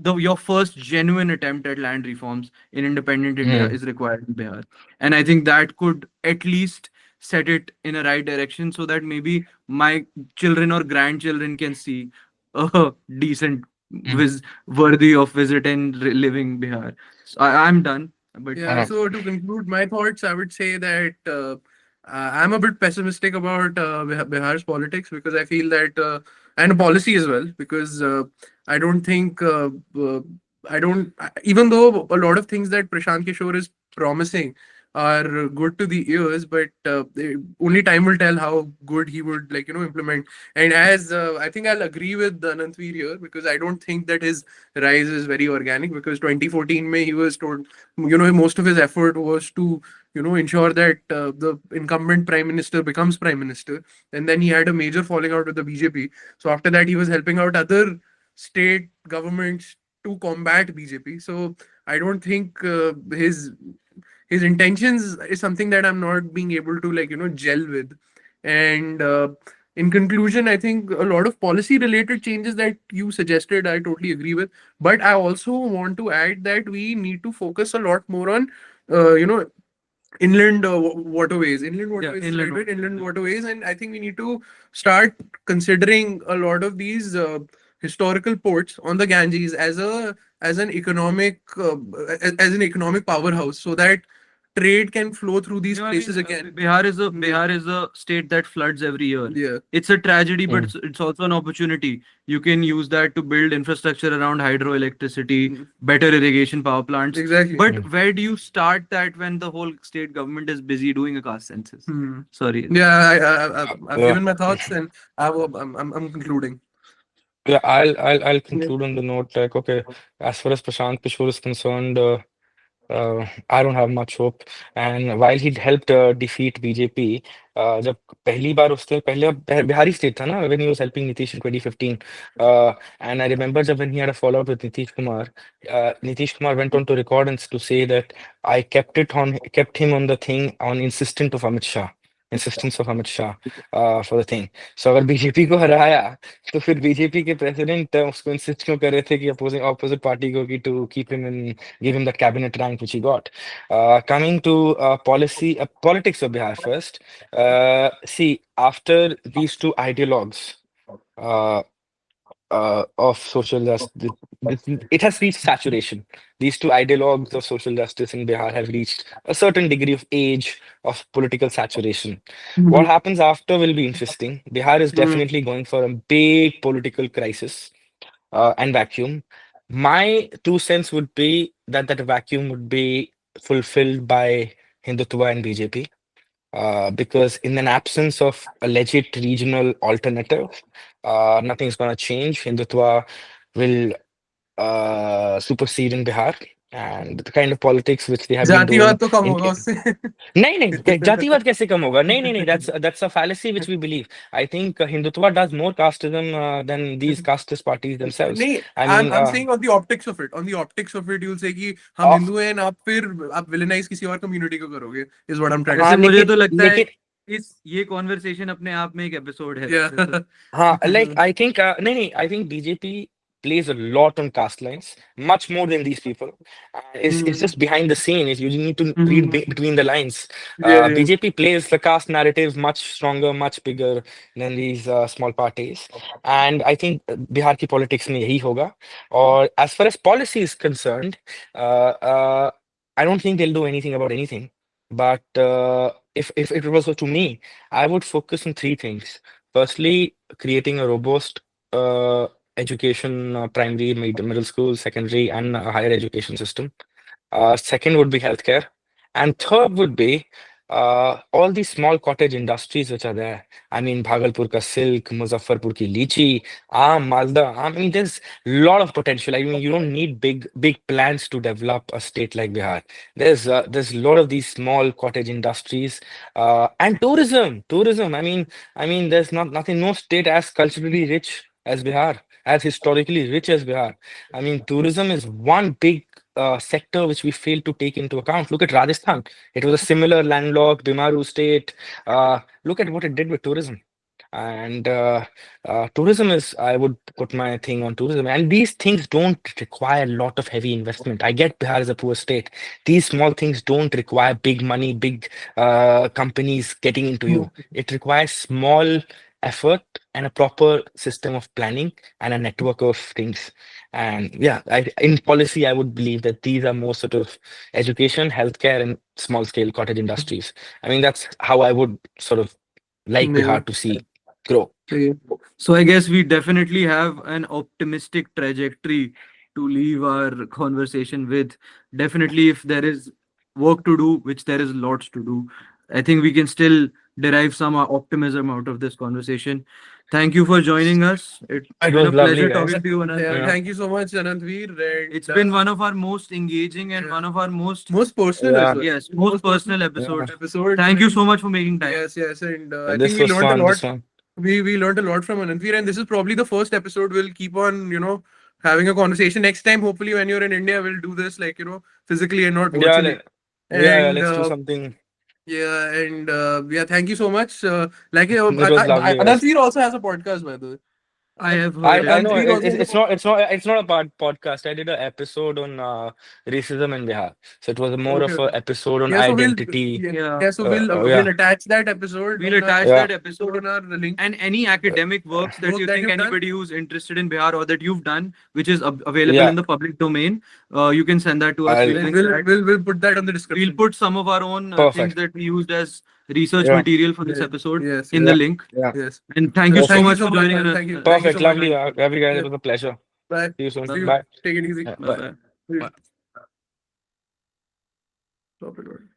Speaker 1: your first genuine attempt at land reforms in independent India
Speaker 2: Mm.
Speaker 1: is required in Bihar, and I think that could at least set it in a right direction so that maybe my children or grandchildren can see a decent
Speaker 2: Mm.
Speaker 1: worthy of visit and living Bihar. So I'm done, but
Speaker 3: Yeah,
Speaker 2: Uh,
Speaker 3: so to conclude my thoughts, I would say that I'm a bit pessimistic about Bihar's politics because I feel that, and policy as well, because I don't think, I don't, even though a lot of things that Prashant Kishore is promising are good to the ears, but only time will tell how good he would, like, implement. And as I think I'll agree with Anantveer here, because I don't think that his rise is very organic, because 2014 May he was told, most of his effort was to ensure that the incumbent prime minister becomes prime minister, and then he had a major falling out with the BJP. So after that he was helping out other state governments to combat BJP. So I don't think his intentions is something that I'm not being able to, like, gel with. And in conclusion, I think a lot of policy related changes that you suggested I totally agree with, but I also want to add that we need to focus a lot more on uh, you know inland inland
Speaker 1: yeah,
Speaker 3: waterways is
Speaker 1: inland
Speaker 3: right, right,
Speaker 1: water.
Speaker 3: inland waterways. And I think we need to start considering a lot of these historical ports on the Ganges as an economic as an economic powerhouse, so that trade can flow through these
Speaker 1: I mean,
Speaker 3: places again. Yeah,
Speaker 1: Bihar is a state that floods every year.
Speaker 3: yeah.
Speaker 1: It's a tragedy, but
Speaker 2: mm.
Speaker 1: it's also an opportunity. You can use that to build infrastructure around hydroelectricity,
Speaker 3: Mm,
Speaker 1: better irrigation power plants.
Speaker 3: exactly.
Speaker 1: But
Speaker 2: Mm.
Speaker 1: where do you start that when the whole state government is busy doing a caste census?
Speaker 3: Hmm.
Speaker 1: Sorry.
Speaker 3: Yeah, I've
Speaker 2: Uh,
Speaker 3: given my thoughts, and I'm concluding.
Speaker 2: yeah, I'll
Speaker 3: Yeah.
Speaker 2: conclude on the note like, okay, as far as Prashant Kishore is concerned, I don't have much hope. And while he helped defeat BJP, जब पहली बार उसने पहले Bihari state था ना, when he was helping Nitish in 2015, and I remember जब when he had a fallout with Nitish Kumar went on to record and to say that I kept him on the thing on insistence of Amit Shah for the thing. So अगर BJP को हराया तो फिर BJP के president उसको insist क्यों कर रहे थे कि opposite party को कि to keep him in, give him that cabinet rank which he got. Coming to politics of Bihar first. See, after these two ideologues uh, of social justice, it has reached saturation. These two ideologues of social justice in Bihar have reached a certain degree of age of political saturation. What
Speaker 3: Mhm.
Speaker 2: happens after will be interesting. Bihar is
Speaker 3: Mm.
Speaker 2: definitely going for a big political crisis and vacuum. My 2 cents would be that that vacuum would be fulfilled by Hindutva and BJP. Because in an absence of a legit regional alternative, nothing's going to change. Hindutva will supersede in Bihar, and the kind of politics which they have been
Speaker 3: जातिवाद
Speaker 2: doing
Speaker 3: तो कम
Speaker 2: in
Speaker 3: होगा उससे.
Speaker 2: नहीं नहीं जातिवाद कैसे कम होगा नहीं नहीं नहीं that's a fallacy which we believe. I think Hindutva does more casteism than these casteist parties themselves.
Speaker 3: नहीं,
Speaker 2: I mean
Speaker 3: I'm saying on the optics of it. On the optics of it, you'll say कि हम
Speaker 2: of
Speaker 3: Hindu हैं, and आप villainize किसी और community को करोगे, is what I'm trying to
Speaker 1: जैसे
Speaker 2: हाँ
Speaker 3: say.
Speaker 1: मुझे
Speaker 2: लेकिन
Speaker 1: तो लगता है
Speaker 2: लेकिन
Speaker 1: इस ये कॉन्वर्सेशन अपने आप में एक एपिसोड है
Speaker 3: Yeah.
Speaker 1: वैसे तो।
Speaker 2: हाँ, like I think नहीं नहीं I think BJP plays a lot on caste lines, much more than these people. It's
Speaker 3: Mhm.
Speaker 2: just behind the scene. You need to read
Speaker 3: Mhm.
Speaker 2: between the lines.
Speaker 3: Yeah, yeah.
Speaker 2: BJP plays the caste narrative much stronger, much bigger than these small parties. And I think Bihar की politics में यही होगा. Or as far as policy is concerned, I don't think they'll do anything about anything. But if it was to me, I would focus on three things. Firstly, creating a robust education, primary, middle school, secondary, and a higher education system. Second would be healthcare. And third would be all these small cottage industries which are there. I mean, Bhagalpur ka silk, Muzaffarpur ki lychee, Malda. I mean, there's a lot of potential. I mean, you don't need big plans to develop a state like Bihar. There's a lot of these small cottage industries and tourism. Tourism. I mean, there's nothing, no state as culturally rich as Bihar, as historically rich as Bihar. I mean, tourism is one big sector which we fail to take into account. Look at Rajasthan. It was a similar landlocked Bimaru state. Look at what it did with tourism. And tourism is, I would put my thing on tourism. And these things don't require a lot of heavy investment. I get Bihar is a poor state. These small things don't require big money, big companies getting into you. It requires small effort and a proper system of planning and a network of things. And yeah, in policy, I would believe that these are more sort of education, healthcare, and small scale cottage industries. I mean, that's how I would sort of like
Speaker 3: Yeah.
Speaker 2: Bihar to see grow.
Speaker 3: Yeah.
Speaker 1: So I guess we definitely have an optimistic trajectory to leave our conversation with. Definitely, if there is work to do, which there is lots to do, I think we can still derive some optimism out of this conversation. Thank you for joining us. It's
Speaker 2: It
Speaker 1: been
Speaker 2: was
Speaker 1: a
Speaker 2: lovely,
Speaker 1: pleasure
Speaker 2: guys.
Speaker 1: talking to you,
Speaker 3: Yeah,
Speaker 1: Anand.
Speaker 2: Yeah,
Speaker 3: thank you so much, Anantveer. And
Speaker 1: It's been one of our most engaging and
Speaker 3: yeah,
Speaker 1: one of our most,
Speaker 3: most personal as
Speaker 2: yeah,
Speaker 3: well.
Speaker 1: yes,
Speaker 3: Most
Speaker 1: most
Speaker 3: personal
Speaker 1: personal episode.
Speaker 3: episode.
Speaker 1: Thank you so much for making time.
Speaker 3: Yes, yes, and I think
Speaker 2: this
Speaker 3: we
Speaker 2: was
Speaker 3: learned a
Speaker 2: fun.
Speaker 3: lot.
Speaker 2: This one.
Speaker 3: We learned a lot from Anantveer, and this is probably the first episode. We'll keep on, having a conversation next time. Hopefully, when you're in India, we'll do this like physically and not
Speaker 2: Yeah,
Speaker 3: virtually.
Speaker 2: yeah,
Speaker 3: And
Speaker 2: let's do something.
Speaker 3: yeah, and yeah, thank you so much.
Speaker 2: It was lovely, guys.
Speaker 3: Anantveer also has a podcast, by the way.
Speaker 1: I have
Speaker 2: I
Speaker 1: heard
Speaker 2: I
Speaker 1: it.
Speaker 2: know
Speaker 3: Anantveer also has a
Speaker 2: it's not a podcast. I did an episode on racism in Bihar, so it was more
Speaker 3: Okay,
Speaker 2: of a
Speaker 3: okay.
Speaker 2: episode on
Speaker 3: Yeah, so
Speaker 2: identity.
Speaker 1: Yeah.
Speaker 3: yeah, so we'll
Speaker 2: Yeah,
Speaker 3: attach that episode
Speaker 1: We'll
Speaker 3: on our
Speaker 1: attach
Speaker 2: yeah,
Speaker 1: that episode
Speaker 3: on our link
Speaker 1: and any academic works that
Speaker 3: work
Speaker 1: you
Speaker 3: that
Speaker 1: think
Speaker 3: you've done.
Speaker 1: anybody who's interested in Bihar or that you've done, which is available
Speaker 2: yeah.
Speaker 1: in the public domain, you can send that to us.
Speaker 2: I'll
Speaker 1: We'll
Speaker 3: We'll
Speaker 1: link
Speaker 3: we'll
Speaker 1: that.
Speaker 3: we'll, we'll put that on the
Speaker 1: We'll
Speaker 3: description.
Speaker 1: put some of our own things
Speaker 2: perfect.
Speaker 1: that we used as research
Speaker 2: Yeah,
Speaker 1: material for this
Speaker 3: Yeah.
Speaker 1: episode
Speaker 3: Yes,
Speaker 1: in
Speaker 3: yes,
Speaker 1: the
Speaker 2: yeah,
Speaker 1: link.
Speaker 2: yeah.
Speaker 3: yes.
Speaker 1: And thank you
Speaker 3: Yeah,
Speaker 1: so
Speaker 3: thank
Speaker 2: Perfect.
Speaker 3: you
Speaker 1: much
Speaker 3: so
Speaker 1: for
Speaker 3: much,
Speaker 1: joining
Speaker 3: man.
Speaker 1: us.
Speaker 3: Thank you so
Speaker 2: Perfect.
Speaker 3: much,
Speaker 2: Lovely.
Speaker 3: man.
Speaker 2: Have you guys. It
Speaker 3: Yeah.
Speaker 2: was a pleasure.
Speaker 3: Bye.
Speaker 2: See you soon.
Speaker 3: See
Speaker 1: Bye
Speaker 3: you.
Speaker 2: Bye.
Speaker 3: Take it easy.
Speaker 2: Yeah,
Speaker 1: bye.
Speaker 2: bye.
Speaker 1: Bye.
Speaker 3: Yeah.
Speaker 2: Bye.
Speaker 3: Stop it.